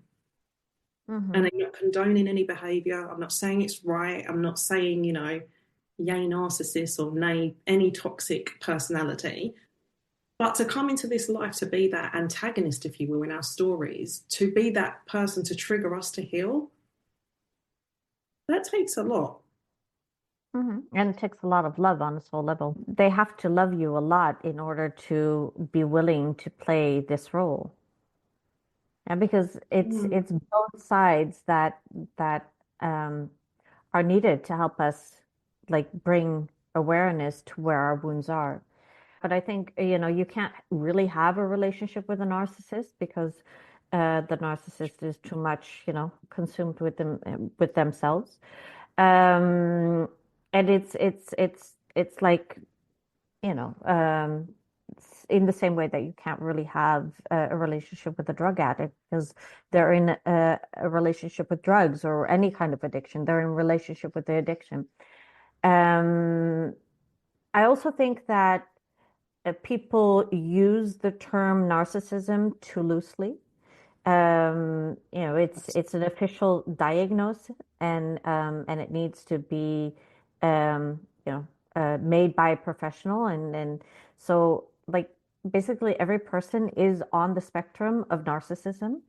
And Mhm. I'm not condoning any behavior. I'm not saying it's right. I'm not saying, yay narcissist or nay any toxic personality. But to come into this life to be that antagonist, if you will, in our stories, to be that person to trigger us to heal, that takes a lot. Mhm. And it takes a lot of love on a soul level. They have to love you a lot in order to be willing to play this role. And because Mm. it's both sides that um, are needed to help us like bring awareness to where our wounds are. But I think, you can't really have a relationship with a narcissist because the narcissist is too much, consumed with with themselves. Um, and it's like, you know, um, in the same way that you can't really have a relationship with a drug addict because they're in a relationship with drugs or any kind of addiction. They're in relationship with the addiction. Um, I also think that people use the term narcissism too loosely. It's an official diagnosis, and it needs to be, um, you know, made by a professional, and so like basically every person is on the spectrum of narcissism,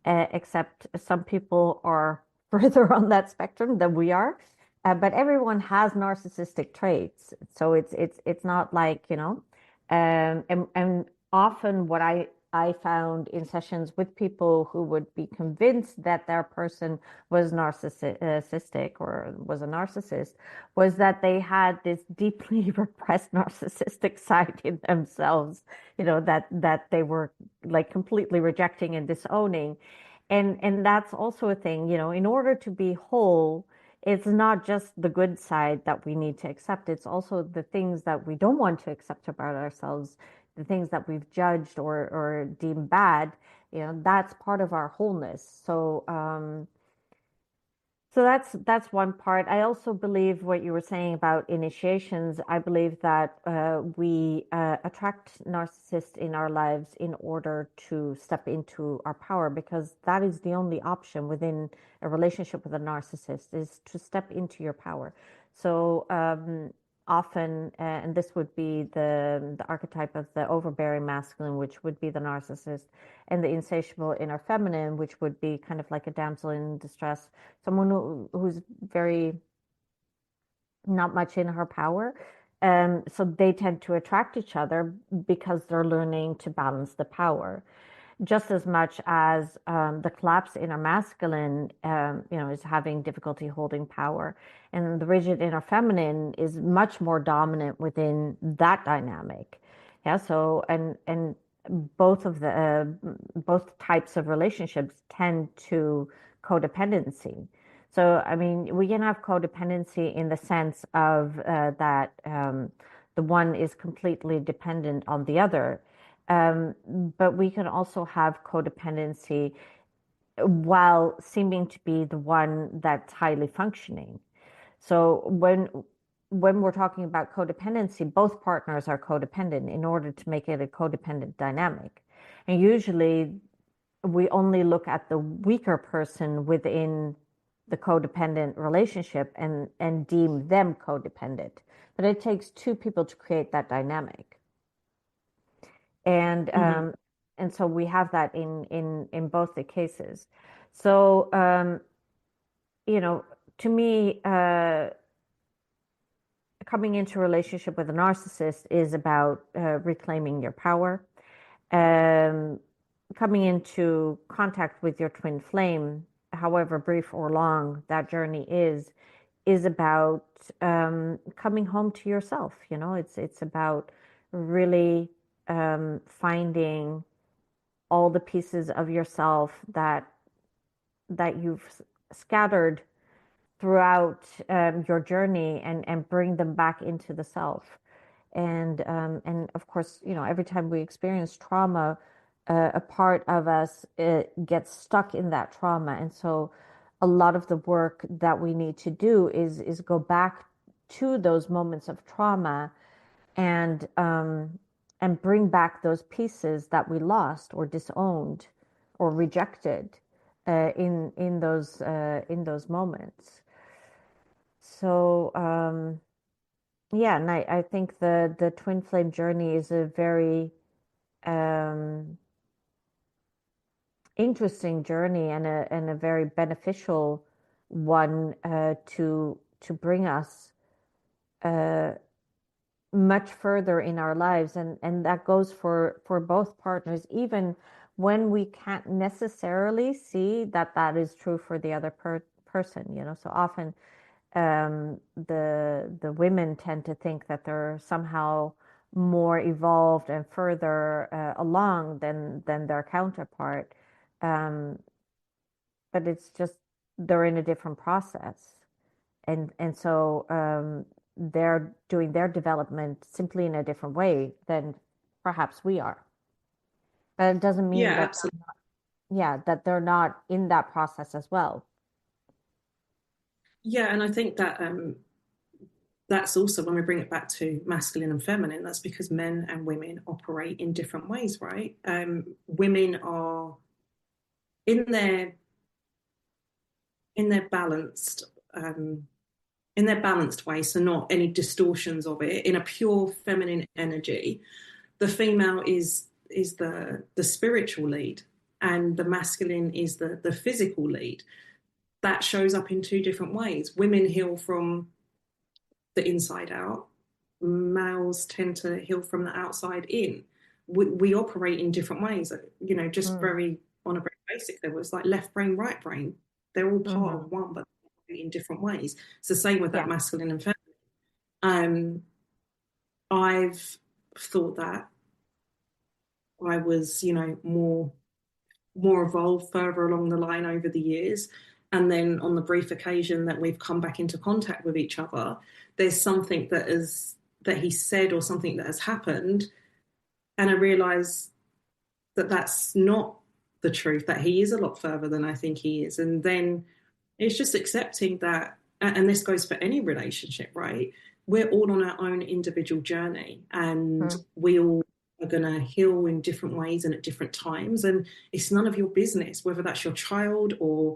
except some people are further on that spectrum than we are. But everyone has narcissistic traits, so it's not like, and often what I found in sessions with people who would be convinced that their person was narcissistic or was a narcissist was that they had this deeply repressed narcissistic side in themselves, that they were like completely rejecting and disowning. And that's also a thing, in order to be whole, it's not just the good side that we need to accept, it's also the things that we don't want to accept about ourselves, the things that we've judged or deemed bad, that's part of our wholeness. So So that's one part. I also believe what you were saying about initiations. I believe that we attract narcissists in our lives in order to step into our power, because that is the only option within a relationship with a narcissist, is to step into your power. So often, and this would be the archetype of the overbearing masculine, which would be the narcissist, and the insatiable inner feminine, which would be kind of like a damsel in distress, someone who's very not much in her power. So they tend to attract each other because they're learning to balance the power just as much as the collapsed inner masculine, is having difficulty holding power, and the rigid inner feminine is much more dominant within that dynamic. Yeah. So and both of the both types of relationships tend to codependency. So I mean, we can have codependency in the sense of that the one is completely dependent on the other. But we can also have codependency while seeming to be the one that's highly functioning. So when we're talking about codependency, both partners are codependent in order to make it a codependent dynamic. And usually we only look at the weaker person within the codependent relationship and deem them codependent. But it takes two people to create that dynamic. And Hmm. and so we have that in both the cases. So you know, to me, coming into a relationship with a narcissist is about reclaiming your power. Um, Coming into contact with your twin flame, however brief or long that journey is about coming home to yourself. It's about really finding all the pieces of yourself that you've scattered throughout your journey, and bring them back into the self. And of course, every time we experience trauma, a part of us gets stuck in that trauma, and so a lot of the work that we need to do is go back to those moments of trauma, and bring back those pieces that we lost or disowned or rejected in those moments. So yeah, and I think the twin flame journey is a very um, interesting journey, and a very beneficial one to bring us uh, much further in our lives, and that goes for both partners, even when we can't necessarily see that that is true for the other person. So often the women tend to think that they're somehow more evolved and further along than their counterpart, um, but it's just they're in a different process, and so they're doing their development simply in a different way than perhaps we are. But it doesn't mean Yeah, that absolutely. that they're not in that process as well. Yeah, and I think that that's also when we bring it back to masculine and feminine. That's because men and women operate in different ways, right? Women are in their in their balanced um, in their balanced way, so not any distortions of it. In a pure feminine energy, the female is the spiritual lead, and the masculine is the physical lead. That shows up in two different ways. Women heal from the inside out. Males tend to heal from the outside in. We operate in different ways. Just Mm, very on a very basic level. It's like left brain, right brain. They're all part hmm. of one, but in different ways. It's the same with that Yeah. masculine and feminine. Um, I've thought that I was, more evolved further along the line over the years. And then on the brief occasion that we've come back into contact with each other, there's something that he said or something that has happened. And I realize that that's not the truth, that he is a lot further than I think he is. And then It's just accepting that, and this goes for any relationship, right? We're all on our own individual journey, and Mm, we all are going to heal in different ways and at different times. And it's none of your business, whether that's your child or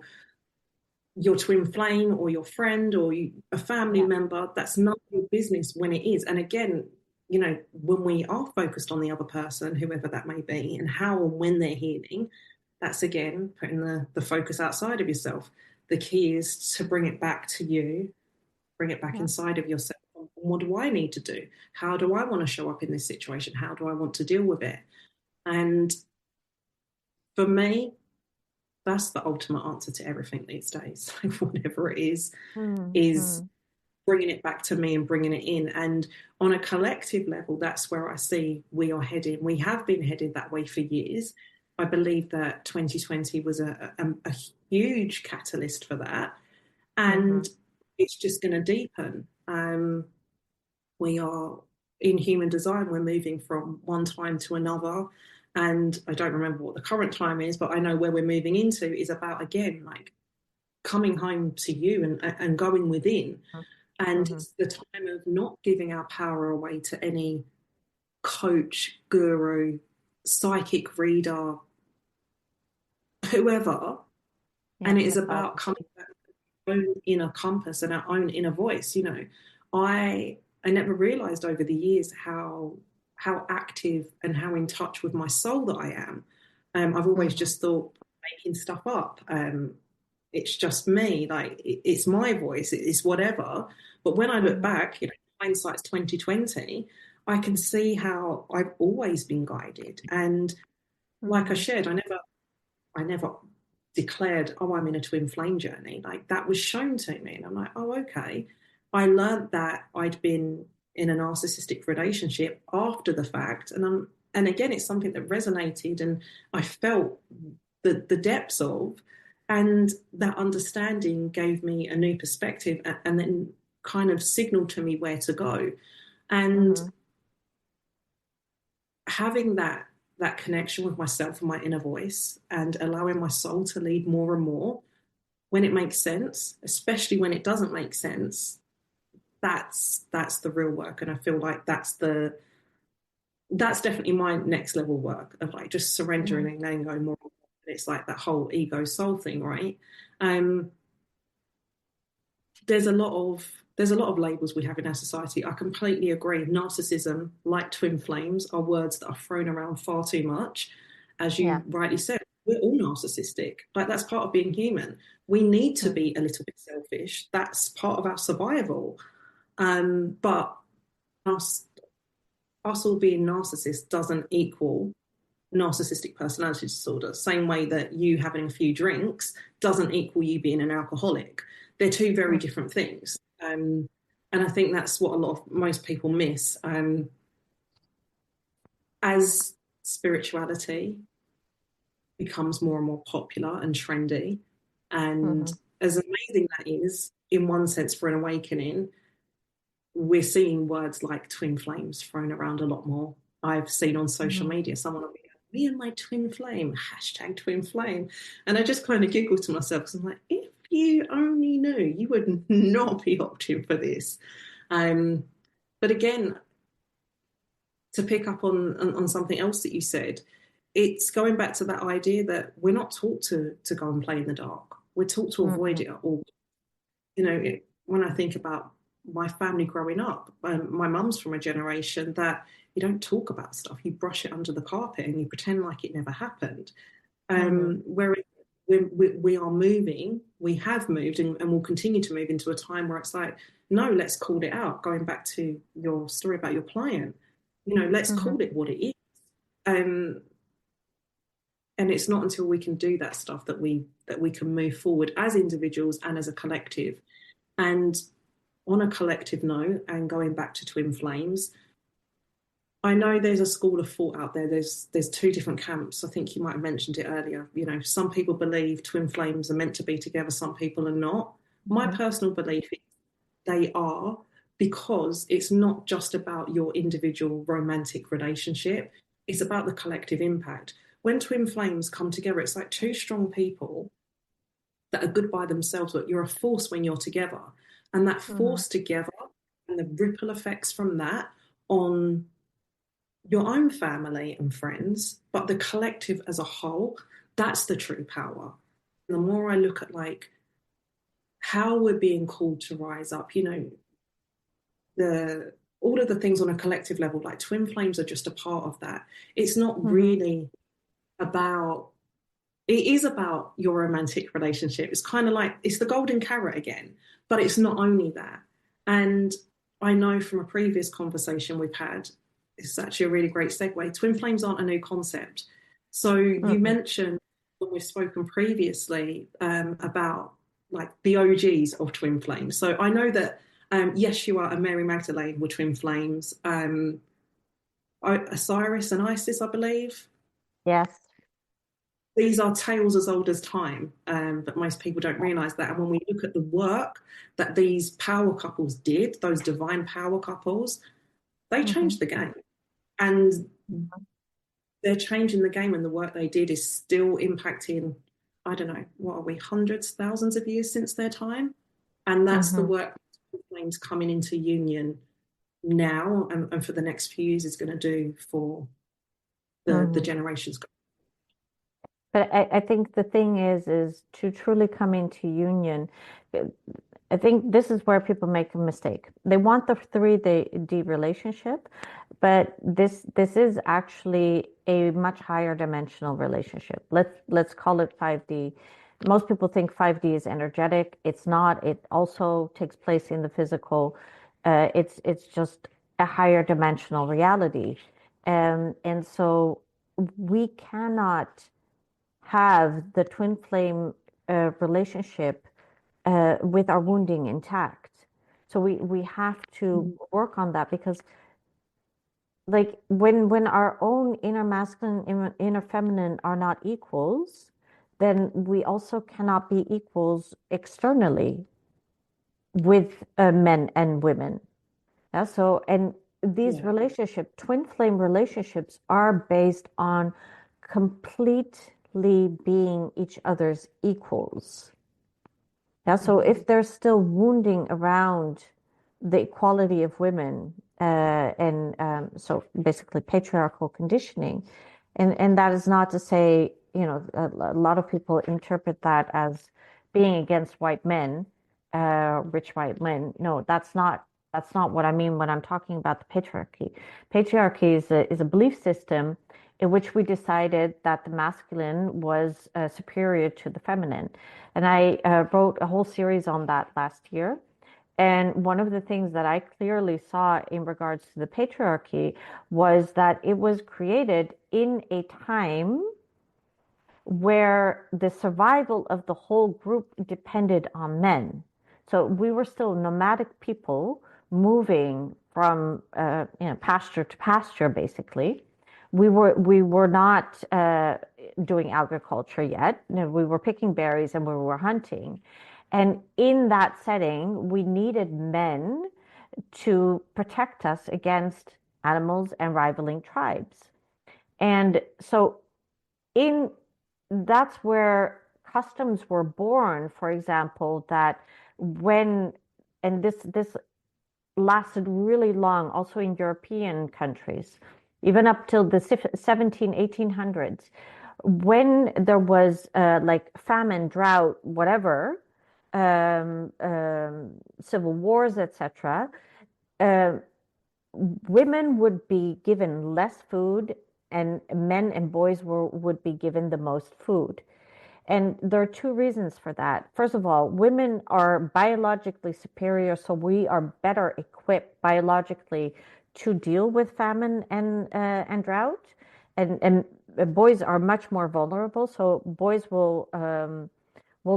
your twin flame or your friend or a family yeah. member. That's none of your business when it is. And again, when we are focused on the other person, whoever that may be, and how and when they're healing, that's again putting the focus outside of yourself. The key is to bring it back to you, bring it back Yeah. inside of yourself. What do I need to do? How do I want to show up in this situation? How do I want to deal with it? And for me, that's the ultimate answer to everything these days. Whatever it is Mm. bringing it back to me and bringing it in. And on a collective level, that's where I see we are heading. We have been headed that way for years. I believe that 2020 was a huge catalyst for that. Mm-hmm. And it's just going to deepen. We are in human design, we're moving from one time to another. And I don't remember what the current time is, but I know where we're moving into is about, again, like coming home to you and going within. And Mm-hmm. it's the time of not giving our power away to any coach, guru, psychic reader, whoever. Yeah, And it is it's about coming back to our own inner compass and our own inner voice. I never realized over the years how active and how in touch with my soul that I am. I've always mm-hmm. just thought making stuff up. It's just me, like it's my voice, it's whatever. But when I look Mm-hmm. back, hindsight's 2020, I can see how I've always been guided. And like I Mm-hmm. shared, I never declared, oh, I'm in a twin flame journey. Like that was shown to me. And I'm like, oh, okay. I learned that I'd been in a narcissistic relationship after the fact. And again, it's something that resonated and I felt the depths of. And that understanding gave me a new perspective and then kind of signaled to me where to go. And Mm-hmm. having that connection with myself and my inner voice and allowing my soul to lead more and more when it makes sense, especially when it doesn't make sense, that's the real work. And I feel like that's definitely my next level work of like just Mm-hmm. surrendering and letting go more. It's like that whole ego soul thing, right? Um, there's a lot of labels we have in our society. I completely agree. Narcissism, like twin flames, are words that are thrown around far too much. As Yeah. you rightly said, we're all narcissistic. Like that's part of being human. We need to be a little bit selfish. That's part of our survival. But us us all being narcissists doesn't equal narcissistic personality disorder. Same way that you having a few drinks doesn't equal you being an alcoholic. They're two very Mm-hmm. different things. And I think that's what most people miss. As spirituality becomes more and more popular and trendy, and Mm-hmm. as amazing that is, in one sense, for an awakening, we're seeing words like twin flames thrown around a lot more. I've seen on social Mm-hmm. media someone will be like, me and my twin flame, hashtag twin flame. And I just kind of giggle to myself because I'm like, if you only knew, you would not be opting for this. Um, but again, to pick up on something else that you said, it's going back to that idea that we're not taught to go and play in the dark. We're taught to avoid Mm-hmm. it at all. When I think about my family growing up, my mum's from a generation that you don't talk about stuff, you brush it under the carpet and you pretend like it never happened. Mm-hmm. Whereas we are moving, we have moved and will continue to move into a time where it's like, no, let's call it out. Going back to your story about your client, let's Mm-hmm. call it what it is. Um, and it's not until we can do that stuff that we can move forward as individuals and as a collective. And on a collective note, and going back to twin flames, I know there's a school of thought out there. There's two different camps. I think you might have mentioned it earlier. Some people believe twin flames are meant to be together, some people are not. My Mm-hmm. personal belief is they are, because it's not just about your individual romantic relationship, it's about the collective impact. When twin flames come together, it's like two strong people that are good by themselves, but you're a force when you're together. And that Mm-hmm. force together and the ripple effects from that on your own family and friends, but the collective as a whole, that's the true power. The more I look at like how we're being called to rise up, the all of the things on a collective level, like twin flames are just a part of that. It's not Mm-hmm. really about it is about your romantic relationship. It's kind of like it's the golden carrot again, but it's not only that. And I know from a previous conversation we've had, it's actually a really great segue. Twin flames aren't a new concept. So you Mm-hmm. mentioned when we've spoken previously about like the OGs of twin flames. So I know that Yeshua and Mary Magdalene were twin flames. Osiris and Isis, I believe. Yes. These are tales as old as time, but most people don't realize that. And when we look at the work that these power couples did, those divine power couples, they Mm-hmm. changed the game. And they're changing the game, and the work they did is still impacting, I don't know, what are we, hundreds, thousands of years since their time? And that's the Mm-hmm. work flames coming into union now and for the next few years is going to do for the Mm-hmm. generations. But I think the thing is to truly come into union. uh, I think this is where people make a mistake. They want the 3D relationship, but this is actually a much higher dimensional relationship. Let's call it 5D. Most people think 5D is energetic. It's not. It also takes place in the physical. It's just a higher dimensional reality, and so we cannot have the twin flame relationship with our wounding intact. So we have to Mhm. work on that because like when our own inner masculine, inner feminine are not equals, then we also cannot be equals externally with men and women. Yeah, so and these Yeah. relationship, twin flame relationships are based on completely being each other's equals. Yeah, so Mhm. if there's still wounding around the equality of women, and so basically patriarchal conditioning, and that is not to say, a lot of people interpret that as being against white men, rich white men. No, that's not what I mean when I'm talking about the patriarchy. Patriarchy is a belief system in which we decided that the masculine was superior to the feminine. And I wrote a whole series on that last year. And one of the things that I clearly saw in regards to the patriarchy was that it was created in a time where the survival of the whole group depended on men. So we were still nomadic people moving from pasture to pasture, basically. We were not doing agriculture yet. No, we were picking berries and we were hunting. And in that setting, we needed men to protect us against animals and rivaling tribes. And so in that's where customs were born, for example, that when and this lasted really long also in European countries, even up till the 17 1800s, when there was like famine, drought, whatever, civil wars, etc. uh, Women would be given less food and men and boys would be given the most food. And there are two reasons for that. First of all, women are biologically superior, so we are better equipped biologically to deal with famine and drought. And boys are much more vulnerable, so boys will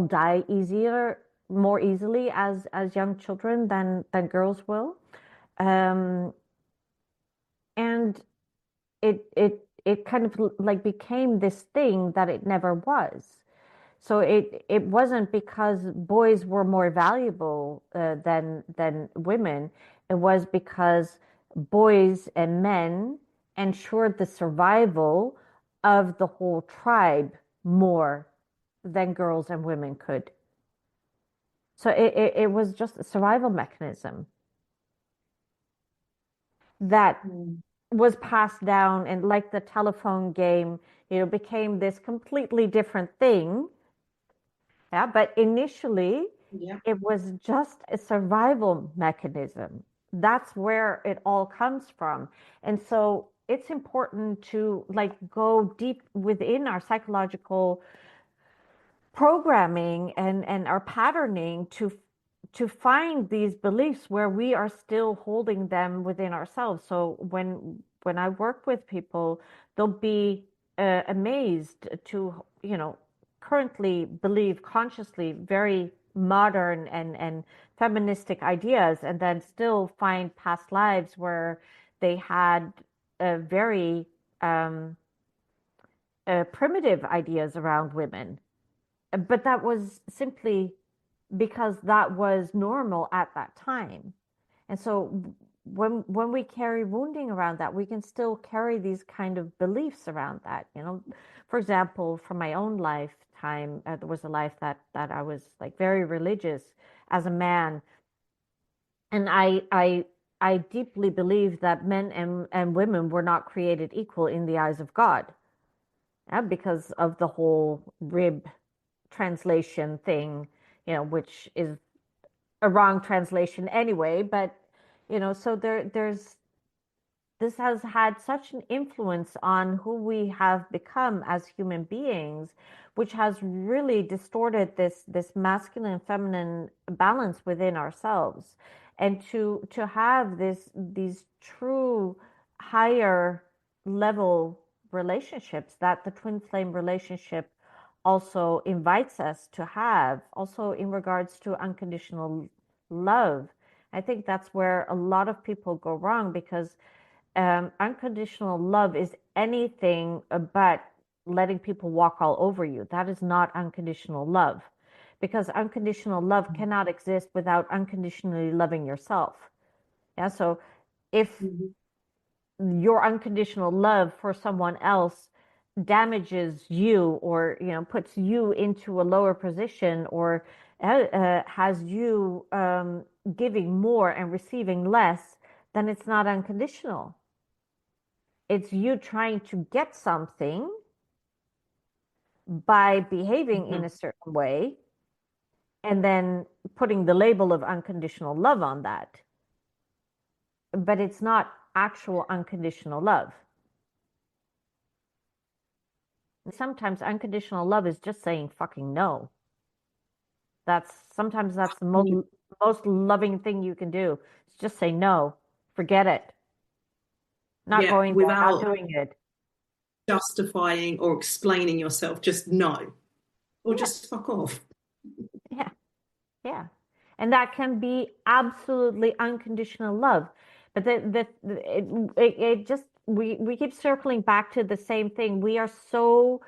die easier, more easily as young children than girls will. Um, and it kind of like became this thing that it never was. So it wasn't because boys were more valuable than women. It was because boys and men ensured the survival of the whole tribe more than girls and women could. So it was just a survival mechanism that Mm. was passed down, and like the telephone game, became this completely different thing. Yeah, but initially Yeah. it was just a survival mechanism. That's where it all comes from. And so it's important to like go deep within our psychological programming and our patterning to find these beliefs where we are still holding them within ourselves. So when I work with people, they'll be amazed to currently believe consciously very modern and feministic ideas, and then still find past lives where they had very um, primitive ideas around women, but that was simply because that was normal at that time. And so when we carry wounding around that, we can still carry these kind of beliefs around that. For example, from my own lifetime, there was a life that I was like very religious as a man, and I deeply believed that men and women were not created equal in the eyes of God, because of the whole rib translation thing, which is a wrong translation anyway. But so there's this has had such an influence on who we have become as human beings, which has really distorted this masculine and feminine balance within ourselves. And to have these true higher level relationships that the twin flame relationship also invites us to have, also in regards to unconditional love. I think that's where a lot of people go wrong, because unconditional love is anything but letting people walk all over you. That is not unconditional love, because unconditional love cannot exist without unconditionally loving yourself. Yeah. So if Mhm. your unconditional love for someone else damages you, or puts you into a lower position, or has you giving more and receiving less, then it's not unconditional. It's you trying to get something by behaving in Mhm. a certain way, and then putting the label of unconditional love on that. But it's not actual unconditional love. Sometimes unconditional love is just saying fucking no. That's the Yeah. most loving thing you can do. It's just say no. Forget it. Not Yeah, going there, not without doing it. justifying or explaining yourself, just no, or Yeah, just fuck off. yeah. Yeah. And that can be absolutely unconditional love. But it just, we keep circling back to the same thing. We are so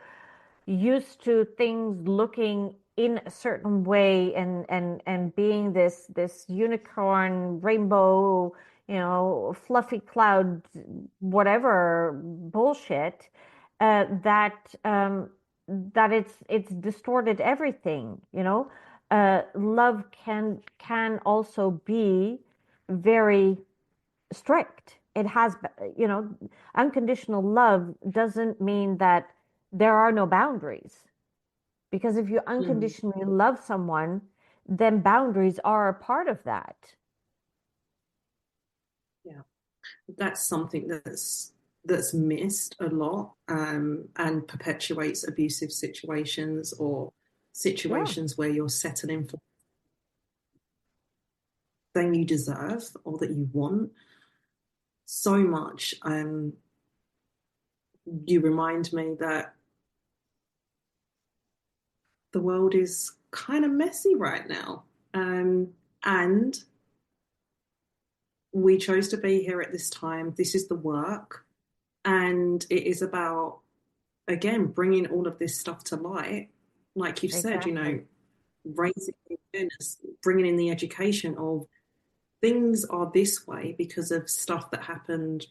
used to things looking in a certain way, and being this unicorn, rainbow, fluffy cloud, whatever bullshit, that it's distorted everything. Love can also be very strict. It has, unconditional love doesn't mean that there are no boundaries. Because if you Mm. unconditionally love someone, then boundaries are a part of that. Yeah, that's something that's missed a lot, and perpetuates abusive situations or Yeah, situations where you're settling for thing you deserve or that you want so much. You remind me that the world is kind of messy right now. And we chose to be here at this time. This is the work. And it is about, again, bringing all of this stuff to light. Like you've said, exactly. raising the awareness, bringing in the education of things are this way because of stuff that happened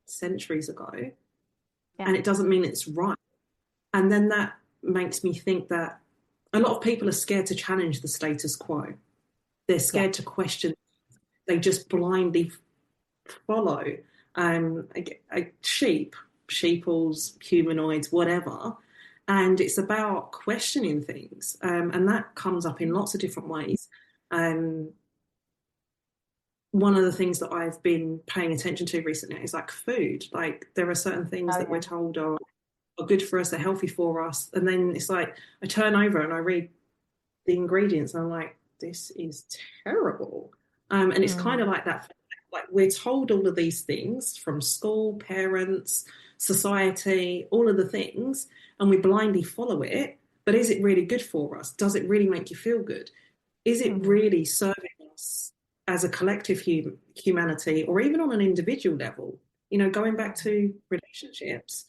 centuries ago. Yeah. And it doesn't mean it's right. And then that makes me think that a lot of people are scared to challenge the status quo. They're Yeah. scared to question. They just blindly follow sheep, sheeples, humanoids, whatever. And it's about questioning things. And that comes up in lots of different ways. Um, One of the things that I've been paying attention to recently is like food. Like there are certain things Oh that we're yeah. told are good for us, they're healthy for us. And then it's like I turn over and I read the ingredients and I'm like, this is terrible. And it's kind Mm, of like that. Like we're told all of these things from school, parents, society, all of the things, and we blindly follow it. But is it really good for us? Does it really make you feel good? Is it hmm really serving us as a collective humanity or even on an individual level? Going back to relationships,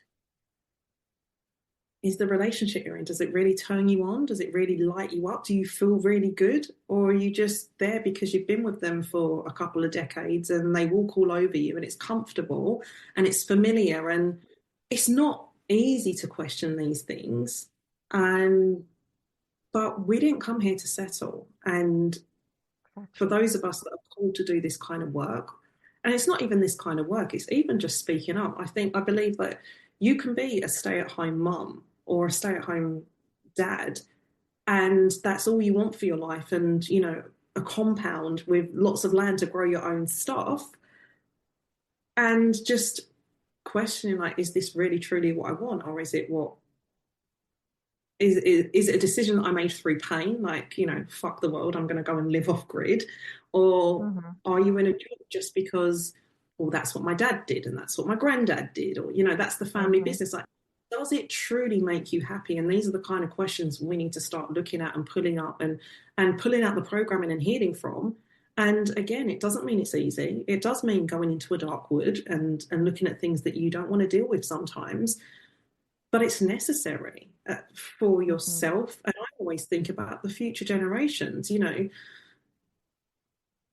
is the relationship you're in, does it really turn you on? Does it really light you up? Do you feel really good? Or are you just there because you've been with them for a couple of decades and they walk all over you and it's comfortable and it's familiar and it's not easy to question these things. And but we didn't come here to settle. And for exactly. those of us that are called to do this kind of work, and it's not even this kind of work, it's even just speaking up. I believe that you can be a stay-at-home mum or a stay-at-home dad, and that's all you want for your life, and a compound with lots of land to grow your own stuff, and just questioning like, is this really truly what I want, or is it what is it a decision that I made through pain, like, fuck the world, I'm going to go and live off grid? Or hmm are you in a job just because, well, that's what my dad did and that's what my granddad did, or, that's the family hmm business? Like, does it truly make you happy? And these are the kind of questions we need to start looking at and pulling up and pulling out the programming and healing from. And again, it doesn't mean it's easy. It does mean going into a dark wood and looking at things that you don't want to deal with sometimes, but it's necessary for hmm yourself. And I always think about the future generations.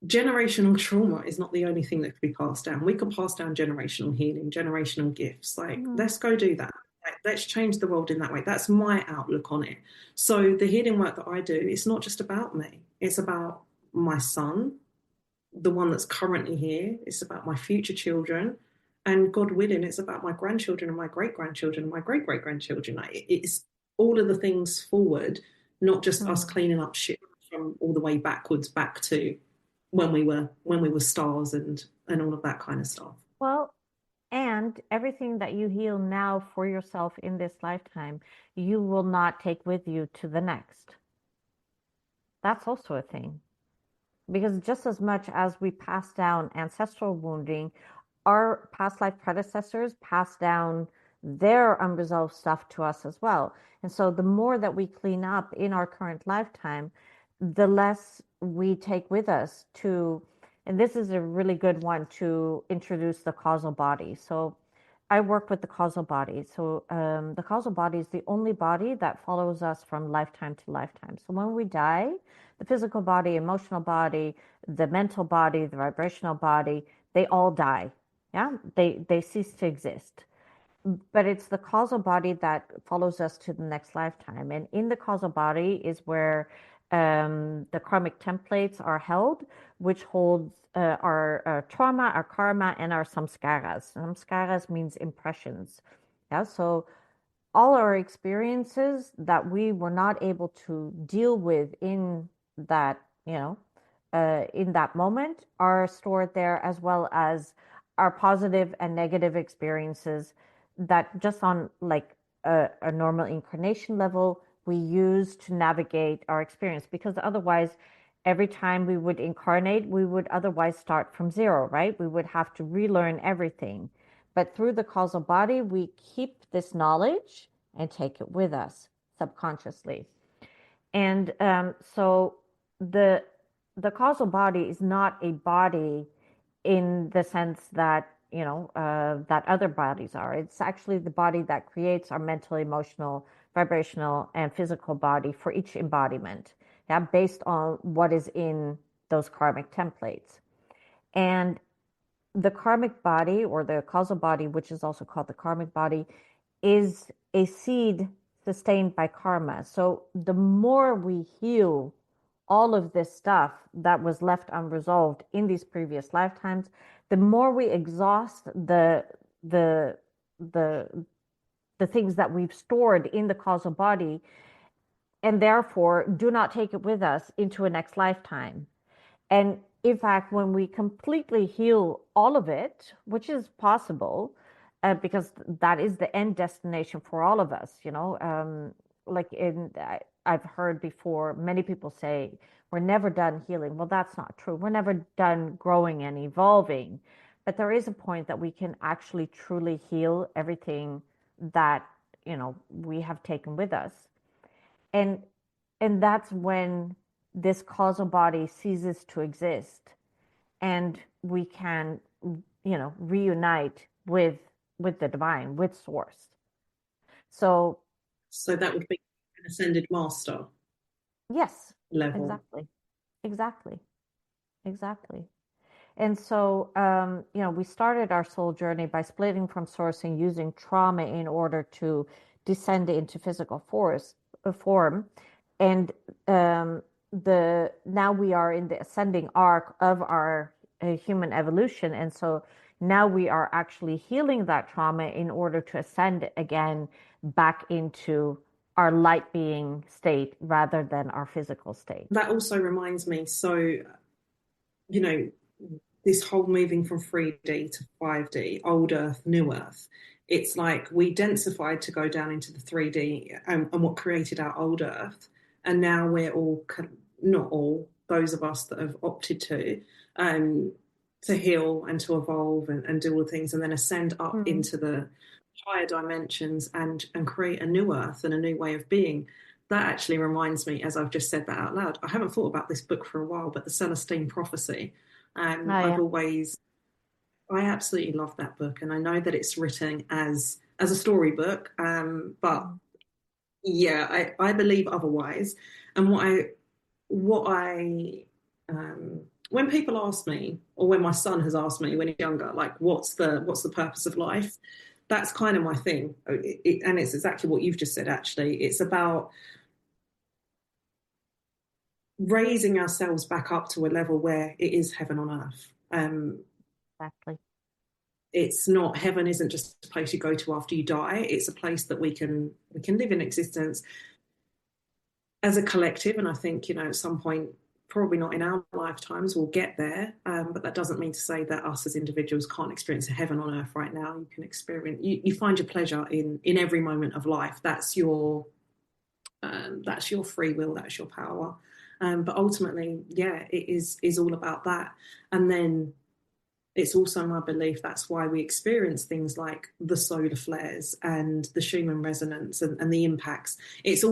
Generational trauma is not the only thing that could be passed down. We can pass down generational healing, generational gifts. Like, hmm let's go do that. Like, let's change the world in that way. That's my outlook on it. So the healing work that I do, it's not just about me. It's about my son, the one that's currently here. It's about my future children. And God willing, it's about my grandchildren and my great grandchildren and my great great grandchildren. Like, it's all of the things forward, not just us hmm cleaning up shit from all the way backwards back to when we were stars and all of that kind of stuff. Well, and everything that you heal now for yourself in this lifetime, you will not take with you to the next. That's also a thing. Because just as much as we pass down ancestral wounding, our past life predecessors pass down their unresolved stuff to us as well. And so the more that we clean up in our current lifetime, the less we take with us to, and this is a really good one to introduce the causal body. So I work with the causal body. So the causal body is the only body that follows us from lifetime to lifetime. So when we die, the physical body, emotional body, the mental body, the vibrational body, they all die. Yeah, they cease to exist. But it's the causal body that follows us to the next lifetime. And in the causal body is where the karmic templates are held, which holds our trauma, our karma, and our samskaras. Samskaras means impressions. Yeah, so all our experiences that we were not able to deal with in that, in that moment are stored there, as well as our positive and negative experiences that just on like a normal incarnation level we use to navigate our experience. Because otherwise, every time we would incarnate, we would otherwise start from zero, right? We would have to relearn everything. But through the causal body, we keep this knowledge and take it with us subconsciously. And so the the causal body is not a body in the sense that that other bodies are. It's actually the body that creates our mental, emotional, vibrational, and physical body for each embodiment. Yeah, based on what is in those karmic templates. And the karmic body, or the causal body, which is also called the karmic body, is a seed sustained by karma. So the more we heal all of this stuff that was left unresolved in these previous lifetimes, the more we exhaust the the the things that we've stored in the causal body, and therefore do not take it with us into a next lifetime. And in fact, when we completely heal all of it, which is possible, because that is the end destination for all of us, like I've heard before, many people say we're never done healing. Well, that's not true. We're never done growing and evolving, but there is a point that we can actually truly heal everything that, we have taken with us. And that's when this causal body ceases to exist, and we can, reunite with the divine, with source. So So that would be an ascended master yes, level. exactly, exactly, exactly. And so, we started our soul journey by splitting from source and using trauma in order to descend into physical form. And the now we are in the ascending arc of our human evolution. And so now we are actually healing that trauma in order to ascend again back into our light being state rather than our physical state. That also reminds me, so, you know, this whole moving from 3D to 5D, old Earth, new Earth, it's like we densified to go down into the 3D, and what created our old Earth. And now we're all, not all, those of us that have opted um, to heal and to evolve and do all the things and then ascend up Mhm. into the higher dimensions and create a new Earth and a new way of being. That actually reminds me, as I've just said that out loud, I haven't thought about this book for a while, but the Celestine Prophecy. Oh, I've yeah. always, I absolutely love that book, and I know that it's written as a storybook, but Mhm. yeah, I believe otherwise. And what I when people ask me, or when my son has asked me when he's younger, like what's the purpose of life, that's kind of my thing. And it's exactly what you've just said. Actually, it's about raising ourselves back up to a level where it is heaven on earth. Exactly. It's not, heaven isn't just a place you go to after you die. It's a place that we can live in existence as a collective. And I think, at some point, probably not in our lifetimes, we'll get there. But that doesn't mean to say that us as individuals can't experience a heaven on earth right now. You can experience, you find your pleasure in every moment of life. That's your free will, that's your power. But ultimately, yeah, it is all about that. And then it's also my belief that's why we experience things like the solar flares and the Schumann resonance and the impacts. It's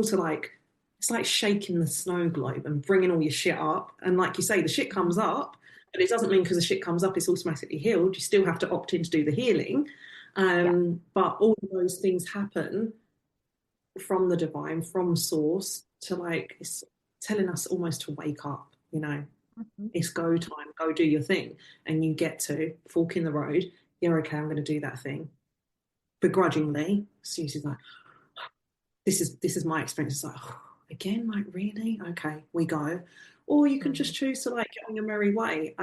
like shaking the snow globe and bringing all your shit up. And like you say, the shit comes Mhm. up, but it doesn't mean because the shit comes up, it's automatically healed. You still have to opt in to do the healing. Yeah. But all of those things happen from the divine, from source, to like it's telling us almost to wake up. Mhm. It's go time, go do your thing. And you get to fork in the road. You're okay, I'm going to do that thing. Begrudgingly. Susie's like, this is my experience. It's like, oh, again, like really? Okay, we go. Or you can Mhm. just choose to like get on your merry way.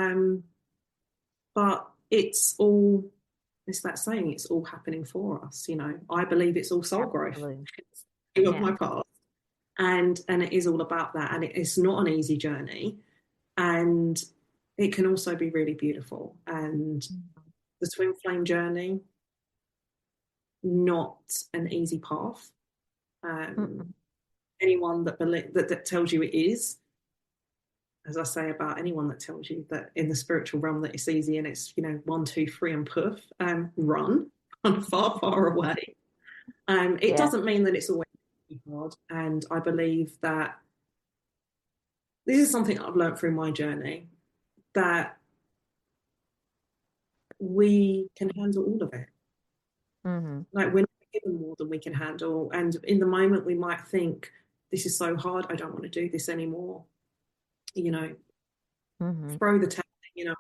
But it's that saying, it's all happening for us. I believe it's all soul growth. Absolutely. It's of my Yeah. past. And it is all about that. And it's not an easy journey. And it can also be really beautiful. And Mhm. the twin flame journey, not an easy path. Um, Mm-mm. anyone that tells you it is, as I say about anyone that tells you that in the spiritual realm that it's easy and it's 1, 2, 3 and poof, run, run far, far away. It Yeah. doesn't mean that it's always hard, and I believe that this is something I've learned through my journey, that we can handle all of it. Hmm. Like we're not given more than we can handle. And in the moment, we might think, this is so hard. I don't want to do this anymore. You know, Hmm. throw the towel.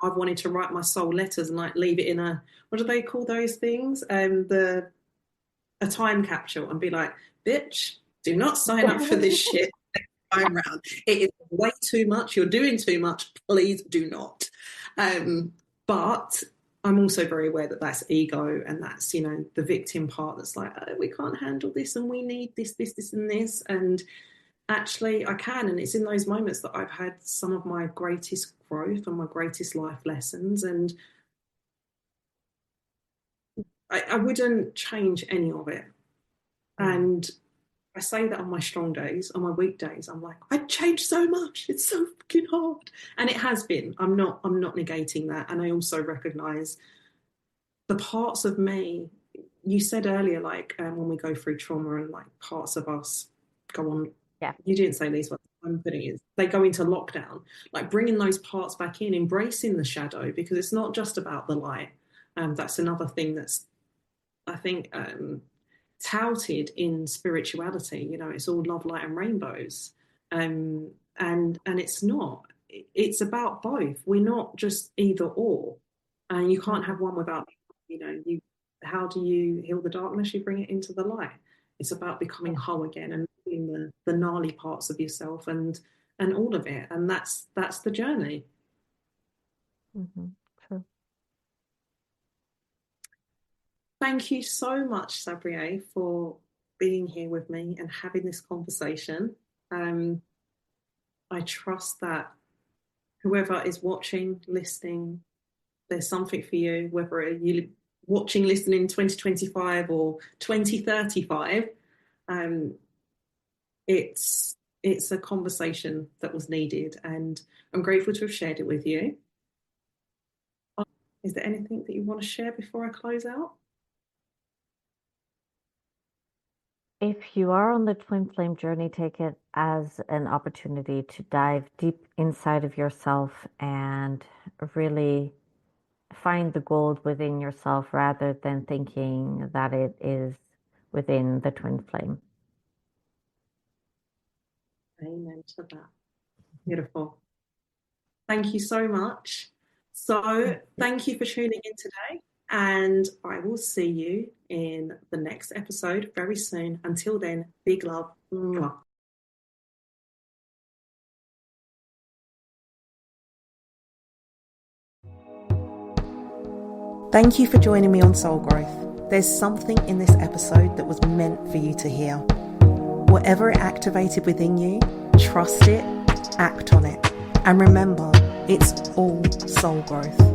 I've wanted to write my soul letters and like leave it in what do they call those things? A time capsule and be like, bitch, do not sign up for this shit. time round. It is way too much. You're doing too much. Please do not. But I'm also very aware that that's ego, and that's, you know, the victim part that's like, oh, we can't handle this and we need this, this, and this. And actually, I can. And it's in those moments that I've had some of my greatest growth and my greatest life lessons. And I wouldn't change any of it. And I say that on my strong days. On my weak days, I'm like, I changed so much. It's so fucking hard. And it has been. I'm not negating that. And I also recognize the parts of me. You said earlier, like, when we go through trauma and like parts of us go on. Yeah. You didn't say these words. I'm putting it. They go into lockdown. Like bringing those parts back in, embracing the shadow, because it's not just about the light. That's another thing that's, I think, touted in spirituality. You know, it's all love, light, and rainbows, and it's not. It's about both. We're not just either or, and you can't have one without. You know, you. How do you heal the darkness? You bring it into the light. It's about becoming whole again and healing the gnarly parts of yourself and all of it, and that's the journey. True. Thank you so much, Sabriyé, for being here with me and having this conversation. I trust that whoever is watching, listening, there's something for you, whether you're watching, listening in 2025 or 2035. It's a conversation that was needed, and I'm grateful to have shared it with you. Is there anything that you want to share before I close out? If you are on the twin flame journey, take it as an opportunity to dive deep inside of yourself and really find the gold within yourself rather than thinking that it is within the twin flame. Amen to that. Beautiful. Thank you so much. So thank you for tuning in today, and I will see you in the next episode very soon. Until then, big love. Mwah. Thank you for joining me on Soul Growth. There's something in this episode that was meant for you to hear. Whatever it activated within you, trust it, act on it. And remember, it's all soul growth.